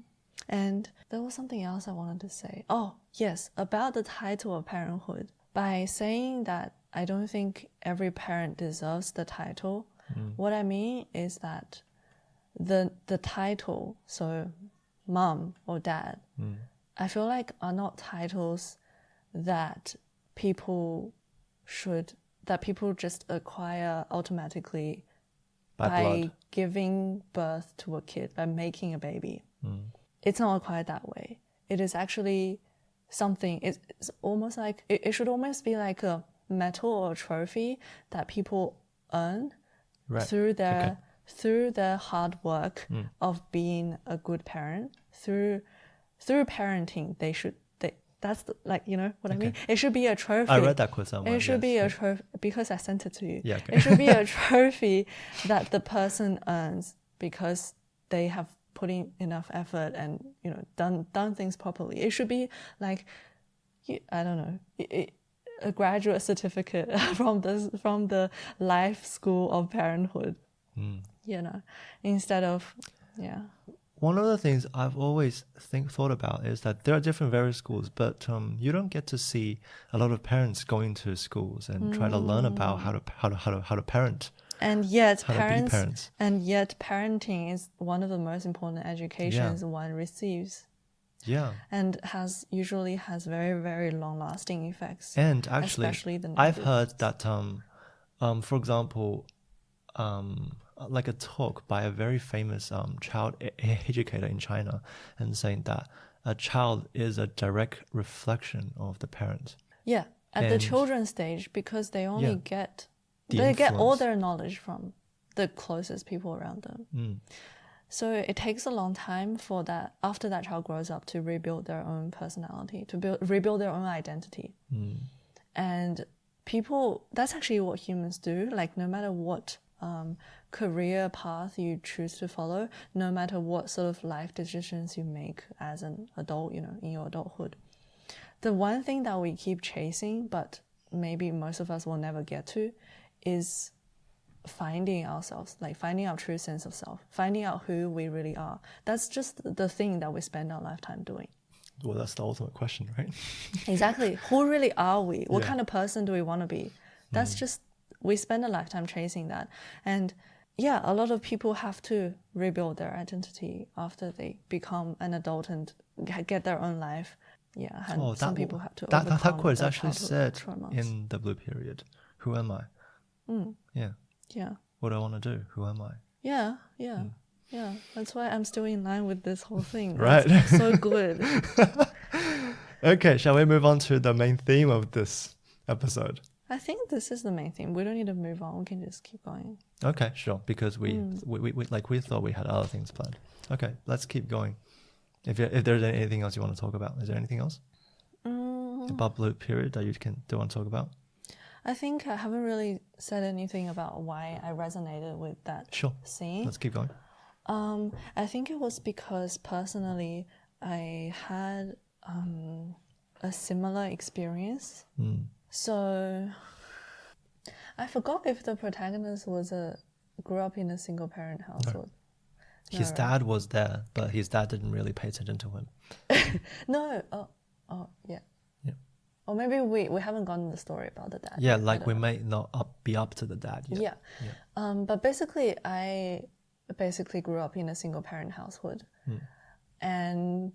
S2: And there was something else I wanted to say. Oh, yes, about the title of parenthood. By saying that I don't think every parent deserves the title, what I mean is that the title, so mom or dad, I feel like are not titles that people just acquire automatically by giving birth to a kid, by making a baby. It's not acquired that way. It is actually something, it's almost like, it should almost be like a medal or a trophy that people earn through their hard work of being a good parent. Through parenting, that's what I mean? It should be a trophy.
S1: I read that quote somewhere.
S2: It should be a trophy, because I sent it to you.
S1: Yeah, okay.
S2: It should be a trophy that the person earns because they have put in enough effort and done things properly. It should be like, I don't know, a graduate certificate from the life school of parenthood. Instead of
S1: One of the things I've always thought about is that there are different various schools, but you don't get to see a lot of parents going to schools and try to learn about how to parent.
S2: And yet
S1: how to be parents.
S2: And yet parenting is one of the most important educations one receives.
S1: Yeah.
S2: And usually has very, very long lasting effects.
S1: And actually,
S2: especially the
S1: I've heard that for example, like a talk by a very famous child educator in China, and saying that a child is a direct reflection of the parent.
S2: Yeah, at the children's stage, because they only get all their knowledge from the closest people around them. So it takes a long time for that, after that child grows up, to rebuild their own personality, to rebuild their own identity. And that's actually what humans do. Like, no matter what career path you choose to follow, no matter what sort of life decisions you make as an adult, in your adulthood, the one thing that we keep chasing, but maybe most of us will never get to, is finding ourselves, like finding our true sense of self, finding out who we really are. That's just the thing that we spend our lifetime doing.
S1: Well, that's the ultimate question, right?
S2: Exactly. Who really are we? What kind of person do we want to be? That's just, we spend a lifetime chasing that. And a lot of people have to rebuild their identity after they become an adult and get their own life. Yeah, and some people have to overcome
S1: that quote is actually said
S2: traumas.
S1: In the Blue Period. Who am I? Yeah. What do I want to do? Who am I?
S2: Yeah. That's why I'm still in line with this whole thing.
S1: Right.
S2: That's so good.
S1: Okay, shall we move on to the main theme of this episode?
S2: I think this is the main theme. We don't need to move on. We can just keep going.
S1: Okay, sure. Because we thought we had other things planned. Okay, let's keep going. If there's anything else you want to talk about, is there anything else about Blue Period that you do want to talk about?
S2: I think I haven't really said anything about why I resonated with that scene.
S1: Let's keep going.
S2: I think it was because personally I had a similar experience. So I forgot if the protagonist grew up in a single parent household.
S1: His dad was there, but his dad didn't really pay attention to him.
S2: No. Oh, yeah. Or maybe we haven't gotten the story about the dad.
S1: Yeah, like we may not be up to the dad yet.
S2: Yeah. But basically, I grew up in a single parent household. And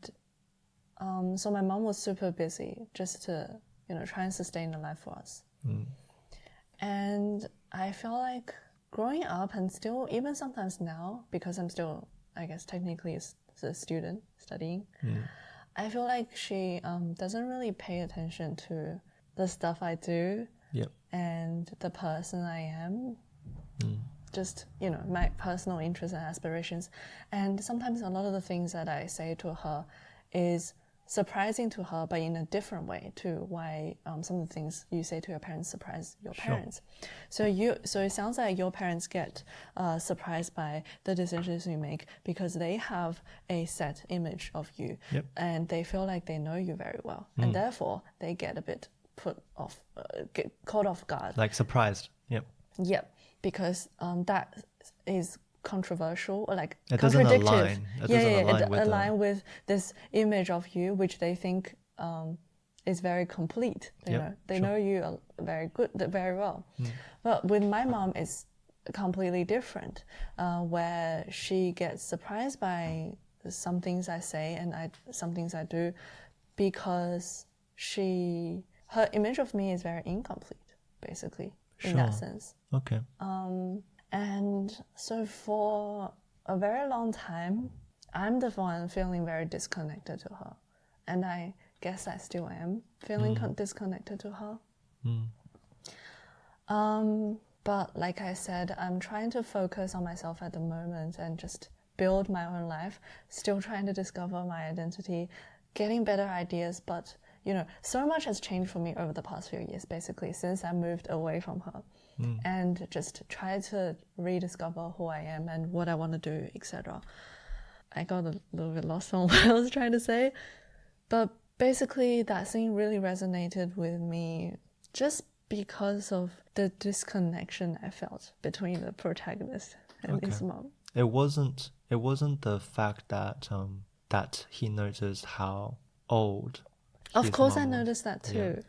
S2: so my mom was super busy just to, try and sustain a life for us. And I feel like growing up and still, even sometimes now, because I'm still, I guess, technically a student studying, I feel like she doesn't really pay attention to the stuff I do and the person I am. Just, my personal interests and aspirations. And sometimes a lot of the things that I say to her is surprising to her, but in a different way to why some of the things you say to your parents surprise your parents. So it sounds like your parents get surprised by the decisions you make because they have a set image of you and they feel like they know you very well. And therefore, they get a bit get caught off guard.
S1: Like surprised.
S2: Yep, because that is controversial or like
S1: it
S2: contradictory.
S1: Doesn't
S2: align with this image of you, which they think is very complete. They know you very well. But with my mom, it's completely different, where she gets surprised by some things I say and some things I do, because her image of me is very incomplete, basically, in that sense.
S1: Okay.
S2: And so for a very long time, I'm the one feeling very disconnected to her. And I guess I still am feeling disconnected to her. But like I said, I'm trying to focus on myself at the moment and just build my own life, still trying to discover my identity, getting better ideas. But, so much has changed for me over the past few years, basically, since I moved away from her. And just try to rediscover who I am and what I want to do, etc. I got a little bit lost on what I was trying to say, but basically that scene really resonated with me just because of the disconnection I felt between the protagonist and his mom.
S1: It wasn't the fact that that he noticed how old.
S2: Of course, I noticed that too.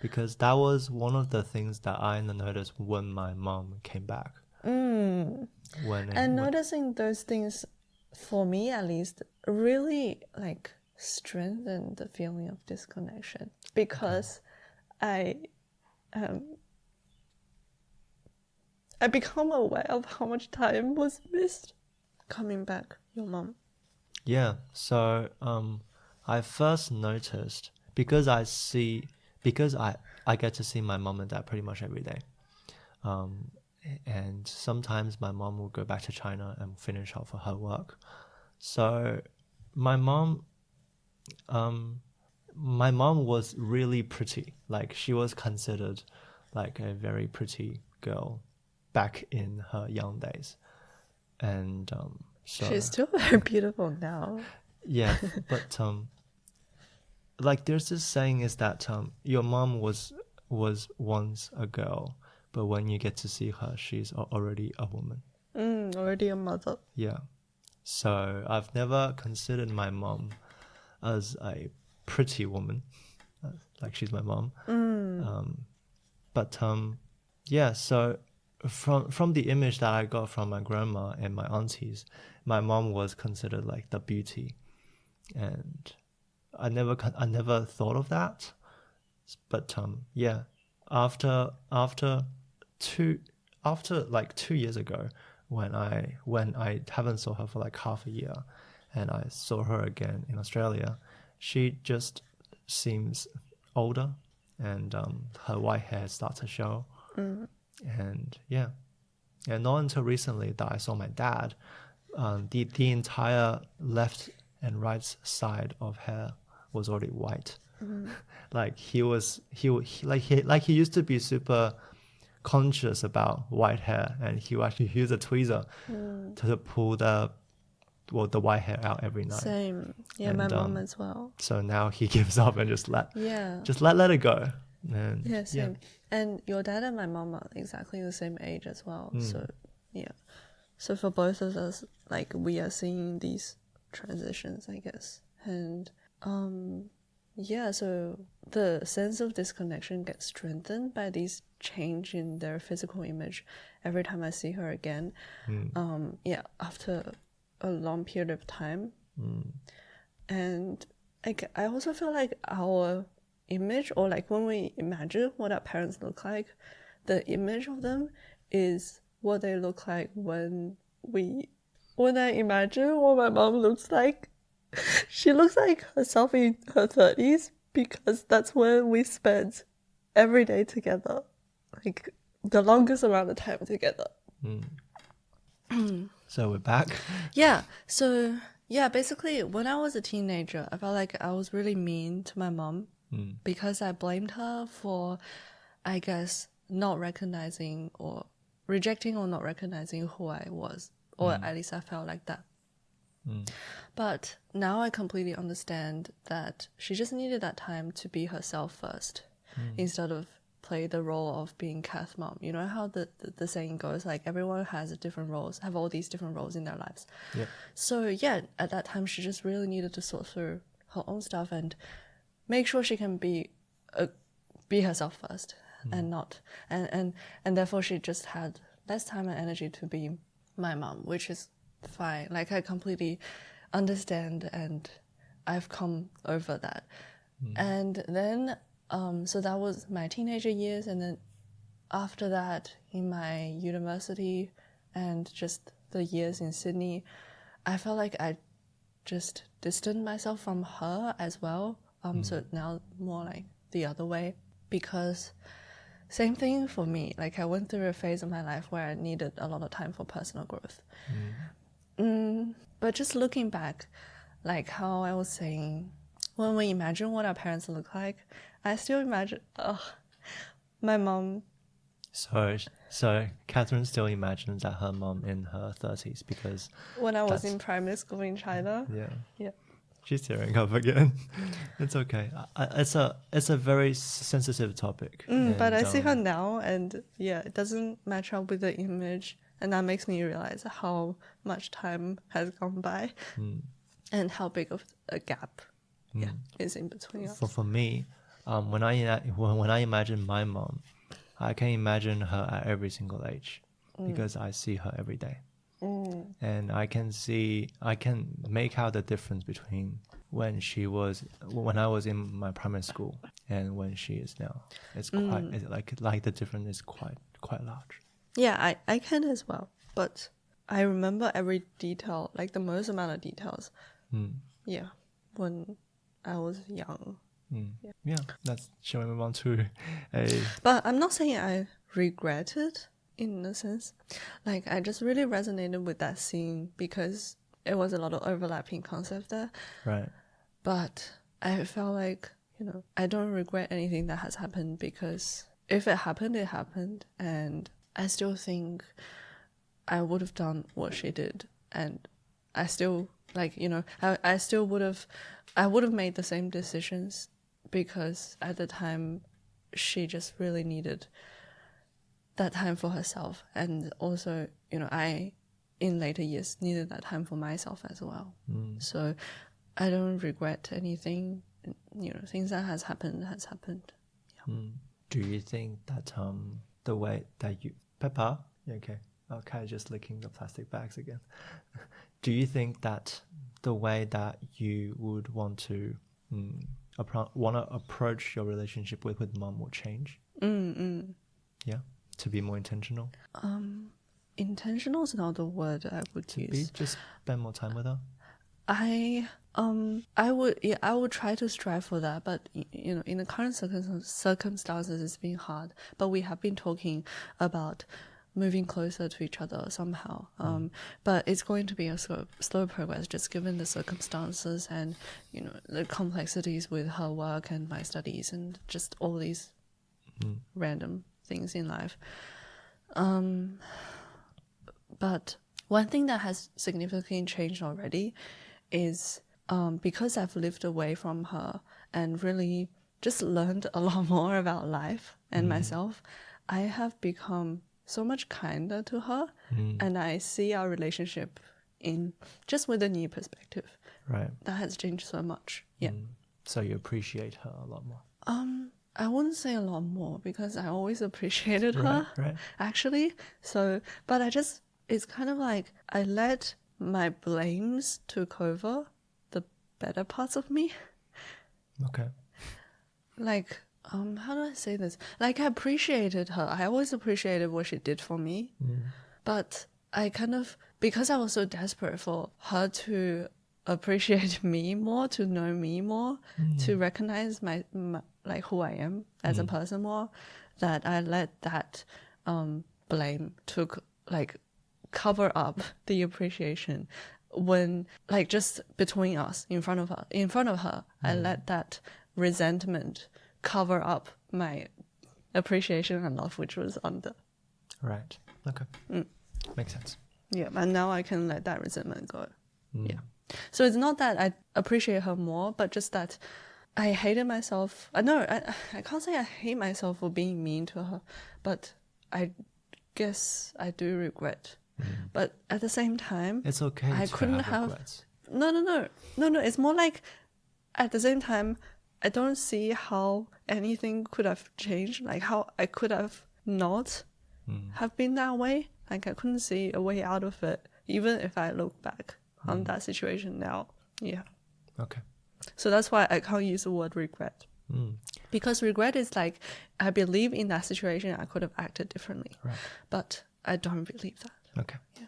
S1: Because that was one of the things that I noticed when my mom came back. Noticing
S2: those things, for me at least, really like strengthened the feeling of disconnection, because I become aware of how much time was missed coming back, your mom.
S1: Yeah, so I first noticed because I get to see my mom and dad pretty much every day. And sometimes my mom will go back to China and finish off her work. So my mom was really pretty. Like, she was considered like a very pretty girl back in her young days. And so
S2: she's still very beautiful now.
S1: Yeah, but like, there's this saying is that your mom was once a girl, but when you get to see her, she's already a woman.
S2: Already a mother.
S1: Yeah. So I've never considered my mom as a pretty woman, like she's my mom. Yeah, so from the image that I got from my grandma and my aunties, my mom was considered like the beauty. And I never thought of that, but yeah, after like 2 years ago, when I haven't saw her for like half a year, and I saw her again in Australia, she just seems older, and her white hair starts to show, and yeah, and not until recently that I saw my dad, the entire left and right side of hair was already white. Like he used to be super conscious about white hair, and he would actually use a tweezer to pull the white hair out every night.
S2: Same. Yeah, and my mom as well.
S1: So now he gives up and just let it go. And
S2: yeah, same. And your dad and my mom are exactly the same age as well. So, yeah. So for both of us, like, we are seeing these transitions, I guess. And, yeah, so the sense of disconnection gets strengthened by these change in their physical image every time I see her again. Yeah, after a long period of time. And I also feel like our image, or like when we imagine what our parents look like, the image of them is what they look like when I imagine what my mom looks like. She looks like herself in her 30s because that's when we spent every day together, like the longest amount of time together.
S1: So we're back.
S2: Yeah, so yeah, basically when I was a teenager, I felt like I was really mean to my mom because I blamed her for, I guess, not recognizing or rejecting or not recognizing who I was, or at least I felt like that. But now I completely understand that she just needed that time to be herself first instead of play the role of being Cath mom. You know how the saying goes, like, everyone has different roles, have all these different roles in their lives.
S1: Yeah.
S2: So yeah, at that time she just really needed to sort through her own stuff and make sure she can be herself first and not and therefore she just had less time and energy to be my mom, which is fine. Like, I completely understand and I've come over that. And then so that was my teenager years, and then after that in my university and just the years in Sydney, I felt like I just distanced myself from her as well. So now more like the other way, because same thing for me. Like, I went through a phase of my life where I needed a lot of time for personal growth. But just looking back, like how I was saying, when we imagine what our parents look like, I still imagine, my mom.
S1: So Catherine still imagines that her mom in her 30s because
S2: When I was in primary school in China.
S1: yeah. She's tearing up again. It's okay. It's a very sensitive topic.
S2: But I see her now, and yeah, it doesn't match up with the image, and that makes me realize how much time has gone by, and how big of a gap, is in between us.
S1: For me, when I imagine my mom, I can imagine her at every single age because I see her every day. And I can make out the difference between when I was in my primary school and when she is now. It's quite like the difference is quite large.
S2: Yeah, I can as well, but I remember every detail, like the most amount of details. Yeah, when I was young.
S1: Yeah, shall we move on to a...
S2: But I'm not saying I regret it in a sense. Like, I just really resonated with that scene because it was a lot of overlapping concepts there.
S1: Right.
S2: But I felt like, I don't regret anything that has happened, because if it happened, it happened. And I still think I would have done what she did. And I still, I still would have made the same decisions, because at the time she just really needed that time for herself. And also, I, in later years, needed that time for myself as well. So I don't regret anything. Things that has happened. Yeah.
S1: Do you think that the way that you... Peppa? Yeah, okay. Okay, just licking the plastic bags again. Do you think that the way that you would want to approach your relationship with mom will change? Yeah, to be more intentional.
S2: Intentional is not the word I would use.
S1: Just spend more time with her.
S2: I would try to strive for that, but in the current circumstances, it's been hard. But we have been talking about moving closer to each other somehow. But it's going to be a slow progress, just given the circumstances and the complexities with her work and my studies and just all these random things in life. But one thing that has significantly changed already is because I've lived away from her and really just learned a lot more about life. and myself, I have become so much kinder to her, and I see our relationship in just with a new perspective.
S1: Right.
S2: That has changed so much. Yeah.
S1: So you appreciate her a lot more.
S2: I wouldn't say a lot more because I always appreciated her,
S1: Right.
S2: actually. So, but it's kind of like I let my blames took over the better parts of me.
S1: Okay.
S2: Like, how do I say this? Like, I appreciated her. I always appreciated what she did for me. But I kind of, because I was so desperate for her to appreciate me more, to know me more, to recognize my like who I am as a person more, that I let that blame took like cover up the appreciation when like just between us in front of her I let that resentment cover up my appreciation and love which was under.
S1: Right. Okay. Makes sense.
S2: Yeah, and now I can let that resentment go. Yeah. So it's not that I appreciate her more, but just that I hated myself. I can't say I hate myself for being mean to her, but I guess I do regret. But at the same time,
S1: It's okay
S2: I
S1: to
S2: couldn't
S1: have regrets.
S2: No. It's more like at the same time, I don't see how anything could have changed, like how I could have not have been that way. Like I couldn't see a way out of it, even if I look back on that situation now. Yeah.
S1: Okay.
S2: So that's why I can't use the word regret. Because regret is like, I believe in that situation I could have acted differently.
S1: Right.
S2: But I don't believe that.
S1: Okay.
S2: Yeah.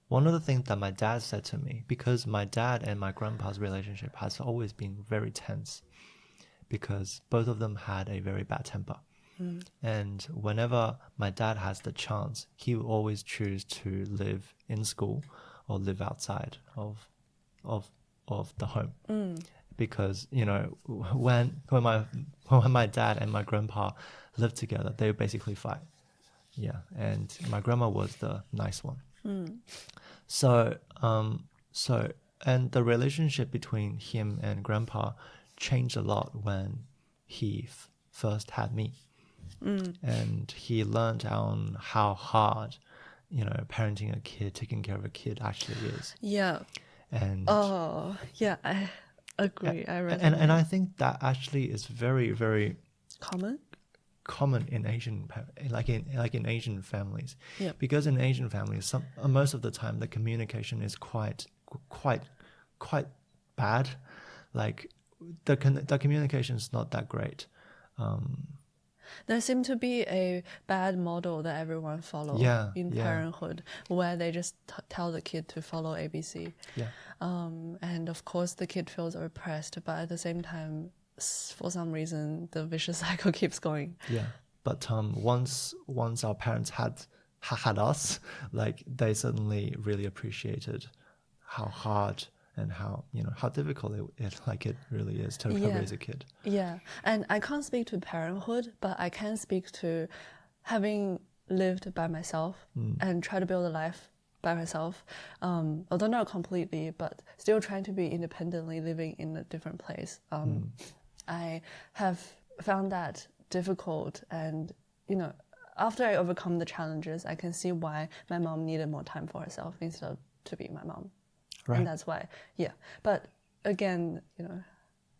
S1: One of the things that my dad said to me, because my dad and my grandpa's relationship has always been very tense, because both of them had a very bad temper. And whenever my dad has the chance, he will always choose to live in school or live outside of the home. Because, you know, when my dad and my grandpa lived together, they would basically fight. Yeah, and my grandma was the nice one. So and the relationship between him and grandpa changed a lot when he first had me. And he learned on how hard, you know, parenting a kid, taking care of a kid actually is.
S2: Yeah.
S1: And
S2: Oh, yeah, I agree. I resonate.
S1: and I think that actually is very, very
S2: common
S1: in Asian, like in Asian families.
S2: Yeah.
S1: Because in Asian families, most of the time the communication is quite bad. Like the communication is not that great.
S2: There seemed to be a bad model that everyone follows in parenthood, where they just tell the kid to follow ABC.
S1: Yeah.
S2: And of course the kid feels oppressed, but at the same time, for some reason, the vicious cycle keeps going.
S1: Yeah. But once our parents had us, like they suddenly really appreciated how hard and how, you know, how difficult it really is to raise a kid.
S2: Yeah, and I can't speak to parenthood, but I can speak to having lived by myself and try to build a life by myself, although not completely, but still trying to be independently living in a different place. I have found that difficult, and, you know, after I overcome the challenges, I can see why my mom needed more time for herself instead of to be my mom. Right. And that's why, yeah. But again, you know,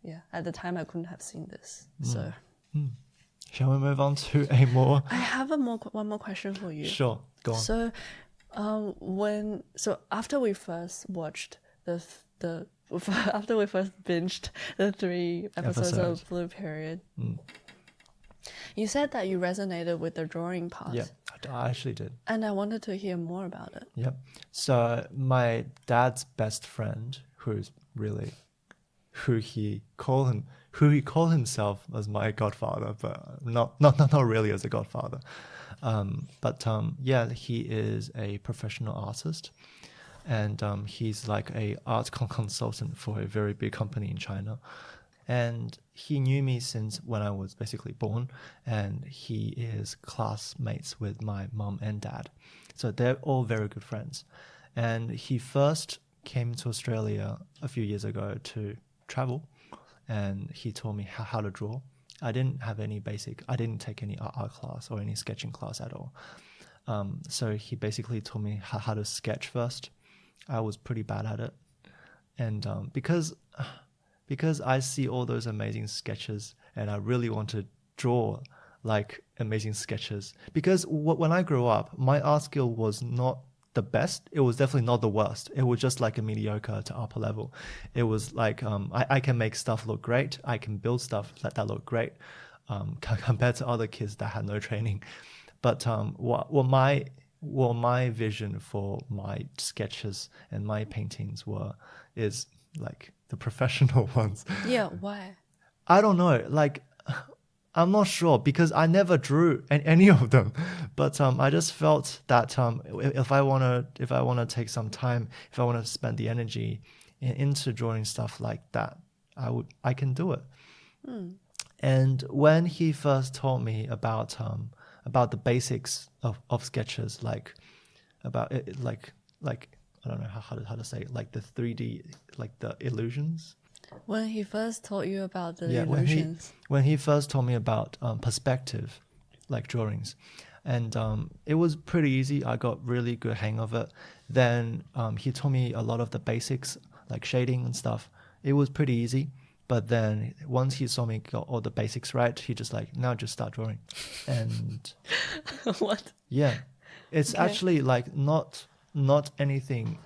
S2: yeah, at the time I couldn't have seen this. So,
S1: shall we move on to a more?
S2: I have one more question for you.
S1: Sure, go on.
S2: So, after we first watched after we first binged the 3 episodes of Blue Period, you said that you resonated with the drawing part.
S1: Yeah, I actually did. And
S2: I wanted to hear more about it.
S1: Yep. So my dad's best friend, who he called himself as my godfather, but not really as a godfather. He is a professional artist, and he's like a art consultant for a very big company in China. And he knew me since when I was basically born, and he is classmates with my mom and dad. So they're all very good friends. And he first came to Australia a few years ago to travel, and he taught me how to draw. I didn't have any basic. I didn't take any art class or any sketching class at all. So he basically taught me how to sketch first. I was pretty bad at it, and because I see all those amazing sketches, and I really want to draw like amazing sketches. Because when I grew up, my art skill was not the best. It was definitely not the worst. It was just like a mediocre to upper level. It was like I can make stuff look great. I can build stuff that look great compared to other kids that had no training. But what my vision for my sketches and my paintings is like the professional ones.
S2: Yeah, why?
S1: I don't know. Like, I'm not sure because I never drew any of them, but I just felt that if I wanna take some time, if I want to spend the energy into drawing stuff like that, I can do it. And when he first taught me about the basics of sketches, like about it, like I don't know how to say it, like the 3D, like the illusions.
S2: When he first taught you about the illusions.
S1: When he first taught me about perspective, like drawings, and it was pretty easy. I got really good hang of it. Then he taught me a lot of the basics, like shading and stuff. It was pretty easy. But then once he saw me got all the basics right, he just like, now just start drawing. And
S2: What?
S1: Yeah, it's actually like not anything.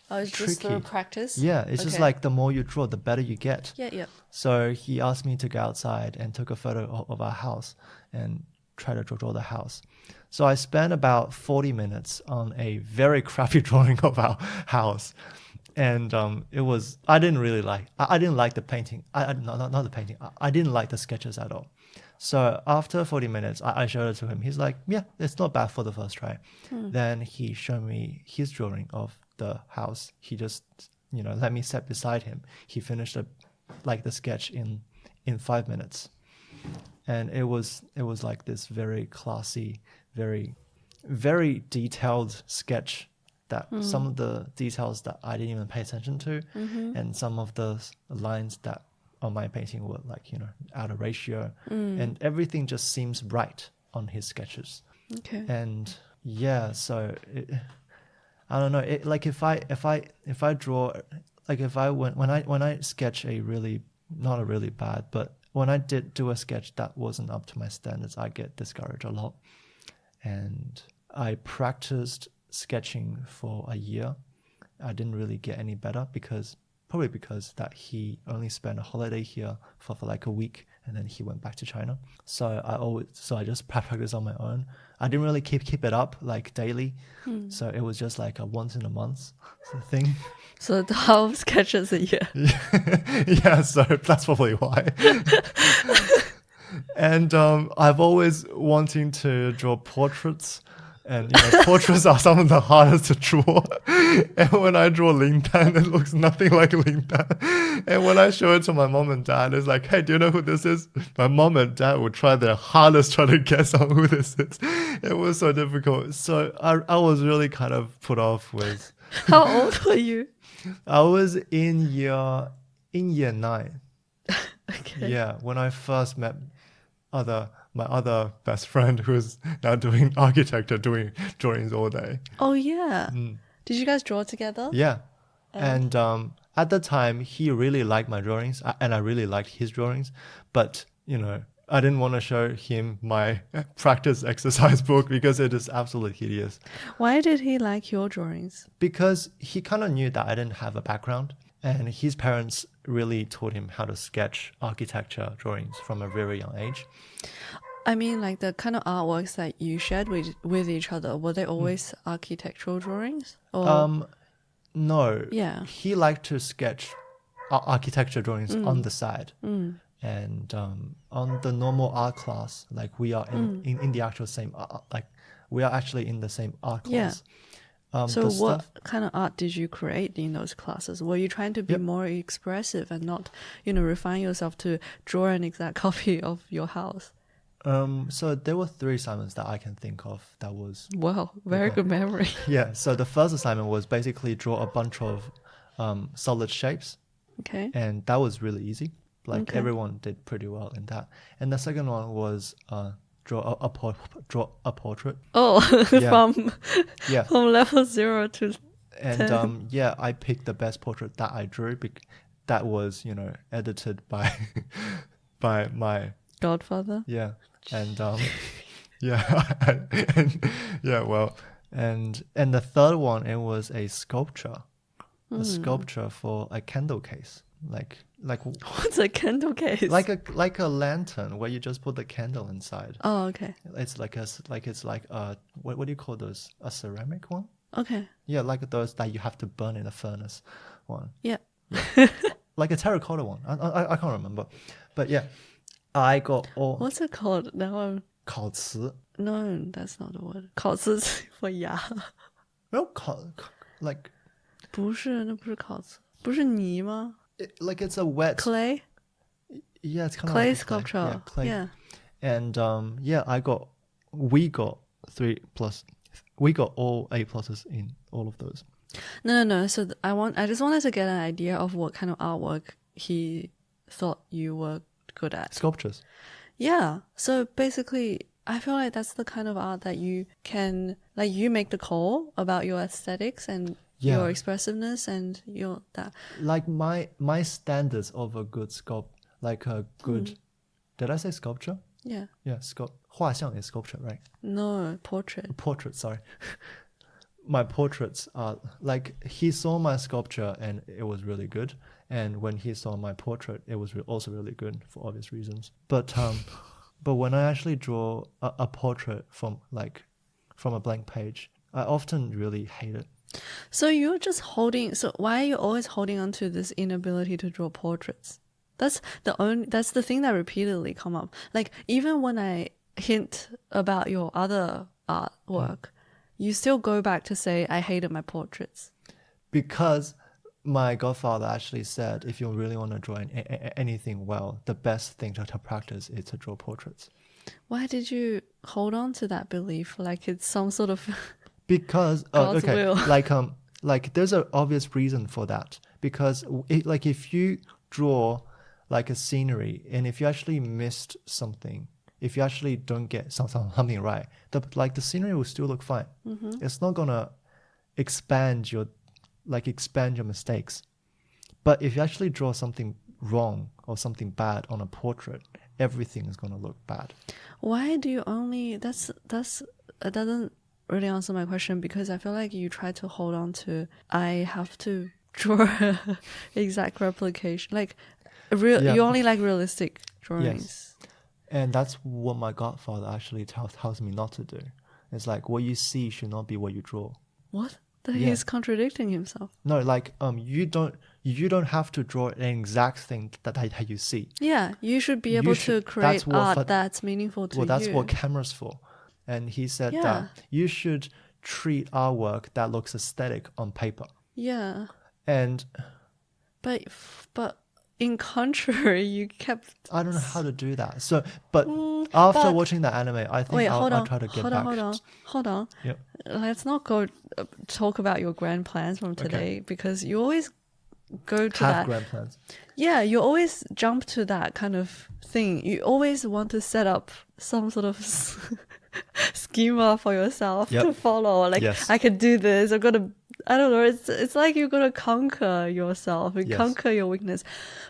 S2: Oh, it's just through practice?
S1: Yeah, it's just like the more you draw, the better you get.
S2: Yeah.
S1: So he asked me to go outside and took a photo of our house and try to draw the house. So I spent about 40 minutes on a very crappy drawing of our house. And it was, I didn't like the painting. Not the painting. I didn't like the sketches at all. So after 40 minutes, I showed it to him. He's like, yeah, it's not bad for the first try. Then he showed me his drawing of the house. He just, let me sit beside him. He finished the sketch in 5 minutes. And it was like this very classy, very, very detailed sketch that some of the details that I didn't even pay attention to, and some of the lines that on my painting were like, out of ratio, and everything just seems right on his sketches.
S2: Okay.
S1: And yeah, so I don't know. Like if I draw, like when I sketch a really, not a really bad, but when I did do a sketch that wasn't up to my standards, I get discouraged a lot. And I practiced sketching for a year. I didn't really get any better probably because that he only spent a holiday here for like a week, and then he went back to China. So I just practiced on my own. I didn't really keep it up like daily. So it was just like a once in a month thing.
S2: So 12 sketches a year.
S1: Yeah, so that's probably why. And I've always wanting to draw portraits. And portraits are some of the hardest to draw. And when I draw Ling Dan, it looks nothing like Ling Dan. And when I show it to my mom and dad, it's like, hey, do you know who this is? My mom and dad would try their hardest trying to guess on who this is. It was so difficult. So I was really kind of put off with.
S2: How old were you?
S1: I was in year 9.
S2: Okay.
S1: Yeah, when I first met my other best friend, who's now doing architecture, doing drawings all day.
S2: Oh yeah. Did you guys draw together?
S1: Yeah. And at the time, he really liked my drawings, and I really liked his drawings. But I didn't want to show him my practice exercise book because it is absolutely hideous.
S2: Why did he like your drawings?
S1: Because he kind of knew that I didn't have a background, and his parents really taught him how to sketch architecture drawings from a very young age.
S2: I mean, like the kind of artworks that you shared with each other, were they always architectural drawings? Or?
S1: No.
S2: Yeah.
S1: He liked to sketch architecture drawings on the side. And on the normal art class, like we are in the actual same, like we are actually in the same art class.
S2: Yeah. So what kind of art did you create in those classes? Were you trying to be more expressive and not, refine yourself to draw an exact copy of your house?
S1: So there were 3 assignments that I can think of. That was
S2: very good memory.
S1: Yeah. So the first assignment was basically draw a bunch of solid shapes.
S2: Okay.
S1: And that was really easy. Like
S2: Okay.
S1: everyone did pretty well in that. And the second one was draw a portrait.
S2: Oh,
S1: Yeah.
S2: from
S1: Yeah.
S2: from level 0 to
S1: And
S2: 10.
S1: yeah, I picked the best portrait that I drew. That was, edited by by my
S2: Godfather.
S1: yeah, and yeah, and yeah, well, and the third one, it was a sculpture, a sculpture for a candle case, like
S2: What's a candle case?
S1: like a lantern where you just put the candle inside.
S2: Oh, okay.
S1: It's like what do you call those? A ceramic one?
S2: Okay.
S1: Yeah, like those that you have to burn in a furnace one.
S2: Yeah.
S1: Like a terracotta one. I can't remember. But yeah, I got all
S2: What's it called? Now I'm
S1: 烤瓷.
S2: No, that's not the word. 烤瓷 for 牙.
S1: Well, like
S2: 不是，那不是烤瓷，不是泥吗？
S1: like it's a wet
S2: Clay?
S1: yeah, it's kind of
S2: Clay
S1: like
S2: sculpture.
S1: Yeah, clay.
S2: Yeah.
S1: And yeah, we got 3+. We got all A+ in all of those.
S2: No. So I just wanted to get an idea of what kind of artwork he thought you were good at.
S1: Sculptures.
S2: Yeah. So basically, I feel like that's the kind of art that you can, like, you make the call about your aesthetics and
S1: Yeah.
S2: your expressiveness and your that.
S1: Like my standards of a good like a good did I say sculpture?
S2: Yeah.
S1: Yeah, 画像 is sculpture, right?
S2: No, portrait.
S1: Portrait, sorry. My portraits are like, he saw my sculpture and it was really good, and when he saw my portrait, it was also really good for obvious reasons. But when I actually draw a portrait from a blank page, I often really hate it.
S2: So why are you always holding on to this inability to draw portraits? That's the thing that repeatedly come up. Like, even when I hint about your other artwork, you still go back to say, I hated my portraits.
S1: Because my godfather actually said, if you really want to draw anything well, the best thing to practice is to draw portraits.
S2: Why did you hold on to that belief? Like it's some sort of
S1: Because
S2: God's
S1: okay,
S2: will.
S1: like there's an obvious reason for that. Because like if you draw like a scenery, and if you actually missed something, if you actually don't get something right, the scenery will still look fine.
S2: Mm-hmm.
S1: It's not gonna expand your mistakes. But if you actually draw something wrong or something bad on a portrait, everything is gonna look bad.
S2: Why do you only that doesn't really answer my question, because I feel like you try to hold on to, I have to draw exact replication, like you only like realistic drawings.
S1: Yes. And that's what my godfather actually tells me not to do. It's like, what you see should not be what you draw.
S2: What?
S1: Yeah.
S2: He's contradicting himself.
S1: No, like you don't have to draw an exact thing that you see.
S2: Yeah, you should be able to create art that's meaningful to you.
S1: Well, that's what camera's for. And he said that you should treat artwork that looks aesthetic on paper.
S2: Yeah.
S1: And
S2: but in contrary, you kept.
S1: I don't know how to do that. So, but after watching that anime, I think I'll try to get back.
S2: Hold on.
S1: Yep.
S2: Let's not go talk about your grand plans from today, because you always go to that.
S1: Grand plans.
S2: Yeah, you always jump to that kind of thing. You always want to set up some sort of schema for yourself to follow. Like, I can do this. I'm gonna. I don't know. It's like you're gonna conquer yourself and conquer your weakness,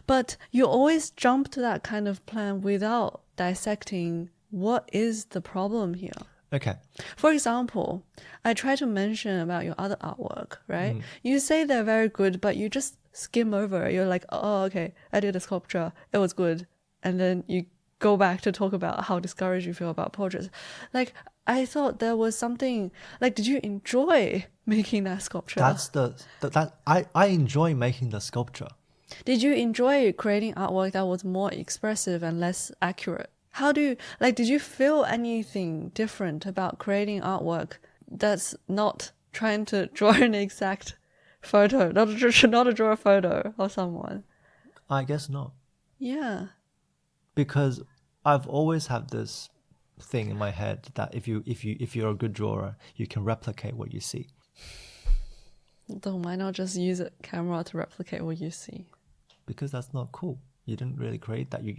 S2: but you always jump to that kind of plan without dissecting what is the problem here.
S1: Okay.
S2: For example, I try to mention about your other artwork, right? You say they're very good, but you just skim over it. You're like, oh, okay, I did a sculpture. It was good. And then you go back to talk about how discouraged you feel about portraits. Like, I thought there was something, like, did you enjoy making that sculpture?
S1: That's I enjoy making the sculpture.
S2: Did you enjoy creating artwork that was more expressive and less accurate? How do you, like, did you feel anything different about creating artwork that's not trying to draw an exact photo, not to draw a photo of someone?
S1: I guess not.
S2: Yeah.
S1: Because I've always had this thing in my head that if you're a good drawer, you can replicate what you see.
S2: Then why not just use a camera to replicate what you see?
S1: Because that's not cool. You didn't really create that. You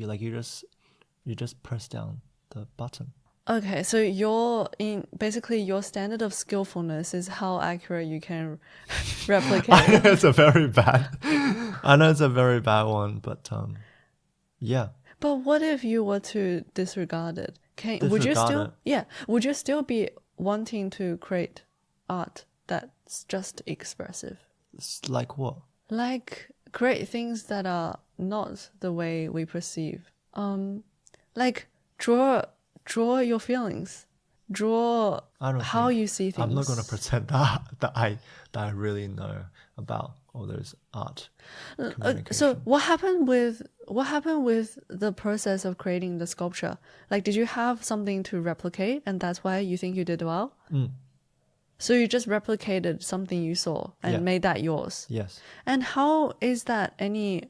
S1: just press down the button.
S2: Okay, so basically your standard of skillfulness is how accurate you can replicate.
S1: I know it's a very bad. I know it's a very bad one, but yeah.
S2: But what if you were to disregard it? Would you still be wanting to create art that's just expressive?
S1: It's like what?
S2: Like create things that are not the way we perceive. Like draw your feelings. Draw how you see things.
S1: I'm not going to pretend that I really know about all those art.
S2: So what happened with the process of creating the sculpture? Like, did you have something to replicate, and that's why you think you did well? So you just replicated something you saw and made that yours.
S1: Yes.
S2: And how's there any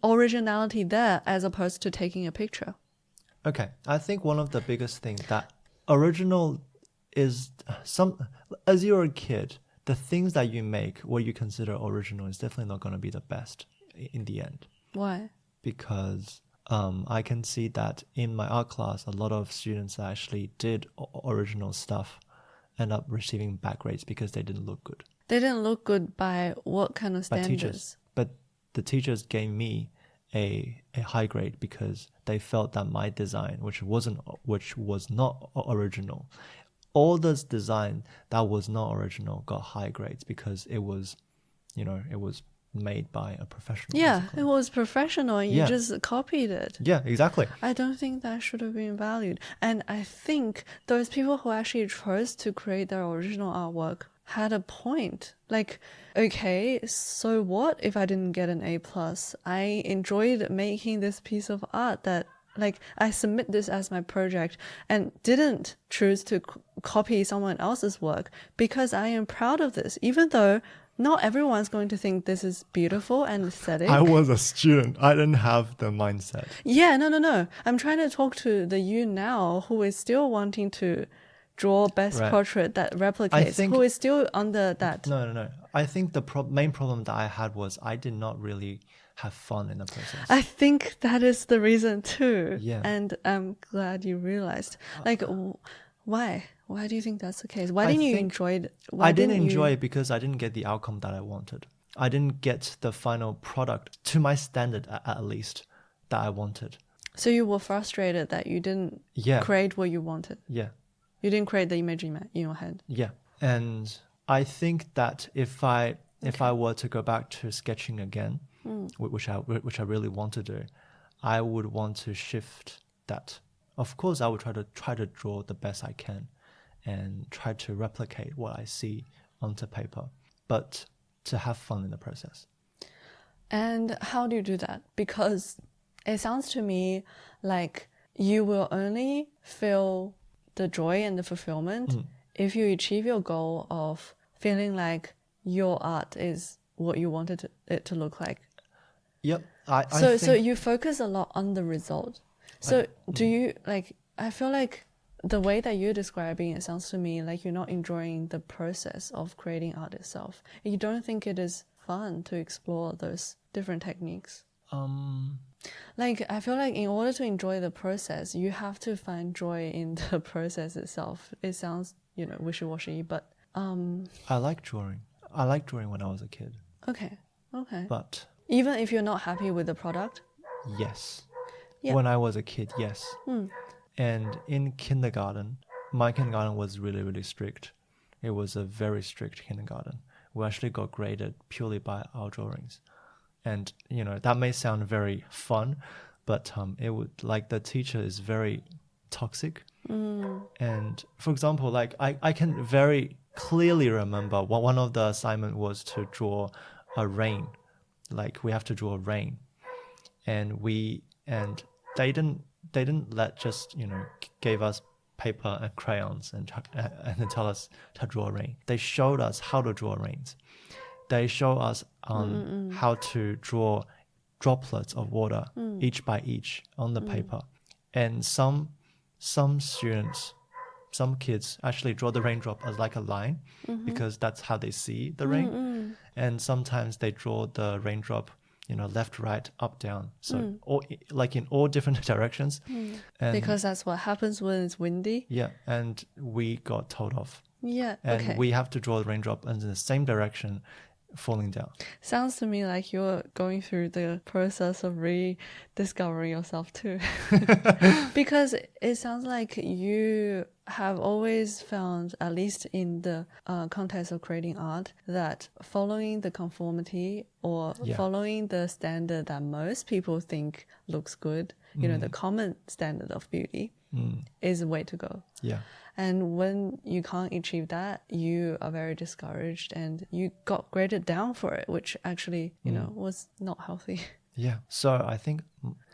S2: originality there as opposed to taking a picture?
S1: Okay, I think one of the biggest things that original is as you're a kid, the things that you make, what you consider original, is definitely not going to be the best in the end.
S2: Why?
S1: Because I can see that in my art class, a lot of students that actually did original stuff end up receiving bad grades because they didn't look good.
S2: They didn't look good by what kind of standards?
S1: By teachers. But the teachers gave me a high grade because they felt that my design, which was not original, all this design that was not original got high grades because it was made by a professional.
S2: Yeah,
S1: basically.
S2: it was professional and you just copied it.
S1: Yeah, exactly.
S2: I don't think that should have been valued. And I think those people who actually chose to create their original artwork had a point. Like, okay, so what if I didn't get an A+? I enjoyed making this piece of art that, like, I submit this as my project and didn't choose to copy someone else's work because I am proud of this, even though not everyone's going to think this is beautiful and aesthetic.
S1: I was a student. I didn't have the mindset.
S2: Yeah, no. I'm trying to talk to the you now who is still wanting to draw best portrait that replicates, who is still under that.
S1: No. I think the main problem that I had was I did not really have fun in the process.
S2: I think that is the reason too.
S1: Yeah.
S2: And I'm glad you realized. Like, why? Why do you think that's the case? Why didn't you enjoy it?
S1: I didn't enjoy it because I didn't get the outcome that I wanted. I didn't get the final product to my standard, at least, that I wanted.
S2: So you were frustrated that you didn't create what you wanted.
S1: Yeah.
S2: You didn't create the image in your head.
S1: Yeah. And I think that if I were to go back to sketching again, which I really want to do, I would want to shift that. Of course, I would try to draw the best I can and try to replicate what I see onto paper, but to have fun in the process.
S2: And how do you do that? Because it sounds to me like you will only feel the joy and the fulfillment if you achieve your goal of feeling like your art is what you wanted it to look like.
S1: Yep.
S2: So you focus a lot on the result. So do you, like, I feel like the way that you're describing it sounds to me like you're not enjoying the process of creating art itself. You don't think it is fun to explore those different techniques? Like, I feel like in order to enjoy the process, you have to find joy in the process itself. It sounds, wishy-washy, but...
S1: I like drawing. I liked drawing when I was a kid.
S2: Okay.
S1: But...
S2: even if you're not happy with the product?
S1: Yes.
S2: Yeah.
S1: When I was a kid, yes. And in kindergarten, my kindergarten was really, really strict. It was a very strict kindergarten. We actually got graded purely by our drawings. And, that may sound very fun, but the teacher is very toxic. And for example, like I can very clearly remember one of the assignment was to draw a rain. Like we have to draw a rain. And they didn't let just, gave us paper and crayons and then tell us to draw a rain. They showed us how to draw rains. They show us how to draw droplets of water each by each on the paper. And some students, some kids actually draw the raindrop as like a line because that's how they see the rain. And sometimes they draw the raindrop, left, right, up, down. So like in all different directions. And
S2: Because that's what happens when it's windy.
S1: yeah, and we got told off.
S2: Yeah,
S1: And
S2: okay.
S1: we have to draw the raindrop in the same direction falling down.
S2: Sounds to me like you're going through the process of rediscovering yourself too. Because it sounds like you have always found, at least in the context of creating art, that following the conformity or following the standard that most people think looks good, the common standard of beauty, is the way to go.
S1: Yeah.
S2: And when you can't achieve that, you are very discouraged and you got graded down for it, which actually, was not healthy.
S1: Yeah. So I think...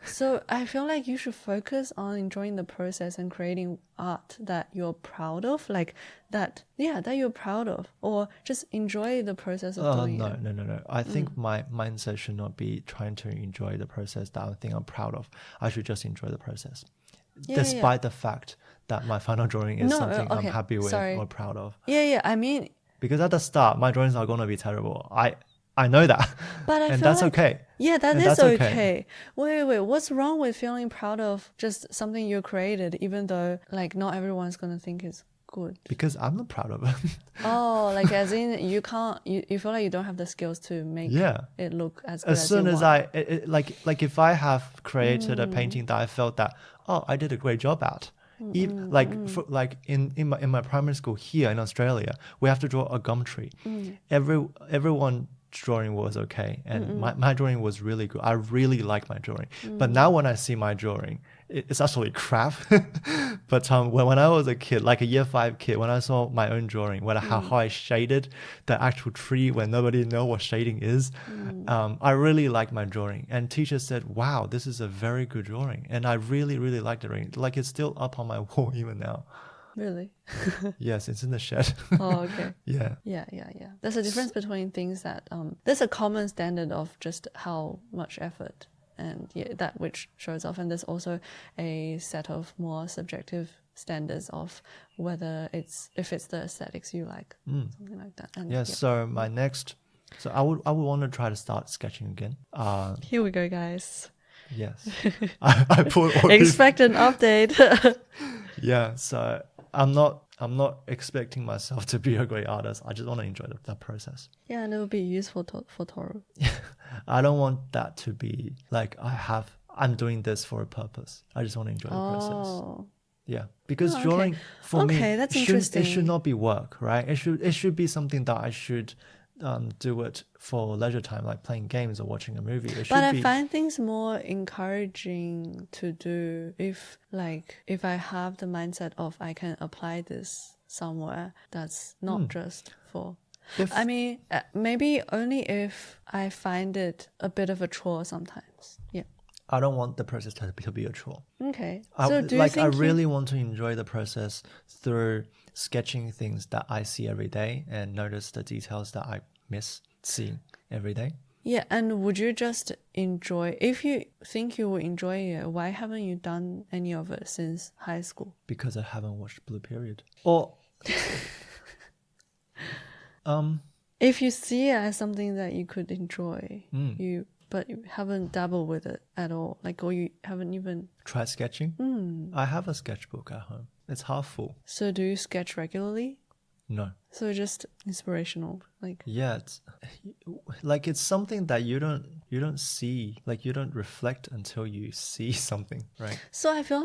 S2: So I feel like you should focus on enjoying the process and creating art that you're proud of, like that you're proud of, or just enjoy the process of doing it.
S1: No. I think my mindset should not be trying to enjoy the process that I think I'm proud of. I should just enjoy the process. Despite the fact that my final drawing is something I'm happy with or proud of.
S2: Yeah, I mean...
S1: Because at the start, my drawings are going to be terrible. I know that.
S2: But
S1: and that's okay.
S2: Yeah, that is okay. Wait. What's wrong with feeling proud of just something you created, even though like not everyone's going to think it's good?
S1: Because I'm not proud of it.
S2: Oh, like as in you feel like you don't have the skills to make it look as good as
S1: soon
S2: you
S1: as
S2: want.
S1: like if I have created a painting that I felt that, I did a great job at. Like in my primary school here in Australia, we have to draw a gum tree. Everyone drawing was okay, and my drawing was really good. I really like my drawing. But now when I see my drawing, it's actually crap. But when I was a kid, like a year 5 kid, when I saw my own drawing, how I shaded the actual tree when nobody know what shading is, I really liked my drawing. And teacher said, wow, this is a very good drawing. And I really, really liked the drawing. Like it's still up on my wall even now.
S2: Really?
S1: Yes, it's in the shed.
S2: Oh, okay.
S1: Yeah.
S2: There's a difference between things that there's a common standard of just how much effort and that which shows off, and there's also a set of more subjective standards of whether if it's the aesthetics you like, something like that. And
S1: so my next, I would want to try to start sketching again.
S2: Here we go, guys.
S1: Yes. I put all
S2: expect an update.
S1: Yeah, so I'm not expecting myself to be a great artist. I just want to enjoy the process.
S2: Yeah, and it will be useful for Toru.
S1: I don't want that to be like I'm doing this for a purpose. I just want to enjoy the process. Yeah, because drawing for me,
S2: that's interesting.
S1: It should not be work, right? It should be something that I should do it for leisure time, like playing games or watching a movie.
S2: But I find things more encouraging to do if I have the mindset of I can apply this somewhere that's not just for... I mean, maybe only if I find it a bit of a chore sometimes. Yeah.
S1: I don't want the process to be a chore.
S2: Okay.
S1: So do you think I really want to enjoy the process through sketching things that I see every day and notice the details that I miss seeing every day.
S2: Yeah, and would you just enjoy, if you think you will enjoy it, why haven't you done any of it since high school?
S1: Because I haven't watched Blue Period. Or
S2: if you see it as something that you could enjoy, but you haven't dabbled with it at all, or you haven't even
S1: tried sketching. I have a sketchbook at home. It's half full.
S2: So do you sketch regularly?
S1: No.
S2: So just inspirational,
S1: yeah, it's something that you don't see, you don't reflect until you see something, right?
S2: So I feel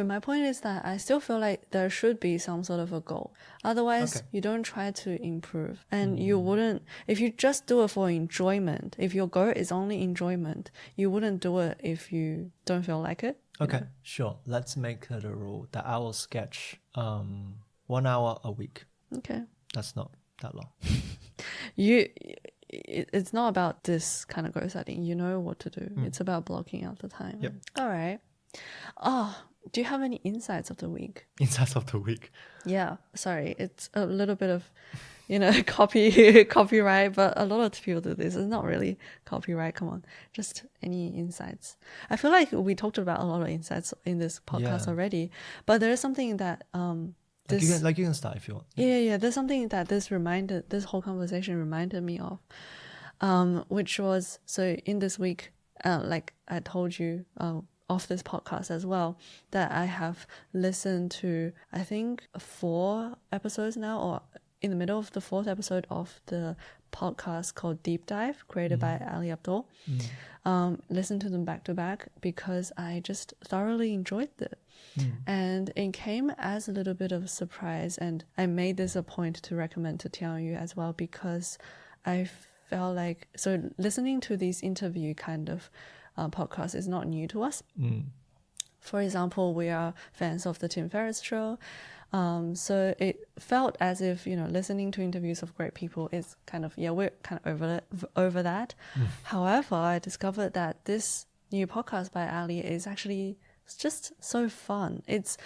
S2: my point is that I still feel like there should be some sort of a goal. Otherwise, you don't try to improve, and you wouldn't, if you just do it for enjoyment, if your goal is only enjoyment, you wouldn't do it if you don't feel like it.
S1: Okay, sure. Let's make it a rule that I will sketch 1 hour a week.
S2: Okay.
S1: That's not that long.
S2: It's not about this kind of goal setting. You know what to do. It's about blocking out the time.
S1: Yep.
S2: All right. Do you have any insights of the week?
S1: Insights of the week?
S2: Yeah. Sorry. It's a little bit of, copyright, but a lot of people do this. It's not really copyright. Come on. Just any insights. I feel like we talked about a lot of insights in this podcast already, but there is something that
S1: You can start if you want.
S2: Yeah. There's something that this whole conversation reminded me of, which was, so in this week, like I told you off this podcast as well, that I have listened to, I think, 4 episodes now, or in the middle of the 4th episode of the podcast called Deep Dive, created by Ali Abdul. Listen to them back to back because I just thoroughly enjoyed it. And it came as a little bit of a surprise, and I made this a point to recommend to Tianyu as well, because I felt like, so listening to these interview kind of podcasts is not new to us. For example, we are fans of the Tim Ferriss show. So it felt as if, listening to interviews of great people is kind of, we're kind of over that. However, I discovered that this new podcast by Ali is actually just so fun. It's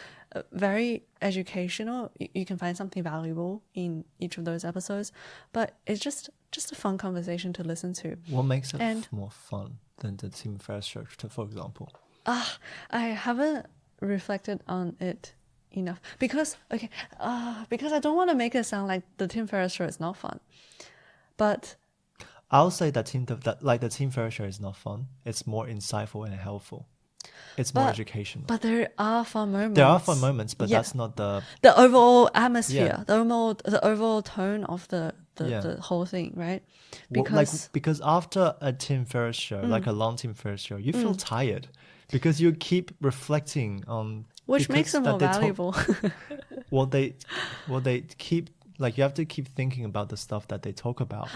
S2: very educational. You can find something valuable in each of those episodes, but it's just a fun conversation to listen to.
S1: What makes it more fun than the Tim Ferriss show, for example?
S2: I haven't reflected on it enough because I don't want to make it sound like the Tim Ferriss show is not fun, but
S1: I'll say that the Tim Ferriss show is not fun. It's more insightful and helpful. It's more educational.
S2: But there are fun moments.
S1: There are fun moments, but that's not the
S2: overall atmosphere, the overall tone of the whole thing, right?
S1: Because after a Tim Ferriss show, like a long Tim Ferriss show, you feel tired because you keep reflecting on,
S2: which makes them more valuable.
S1: They keep, like, you have to keep thinking about the stuff that they talk about.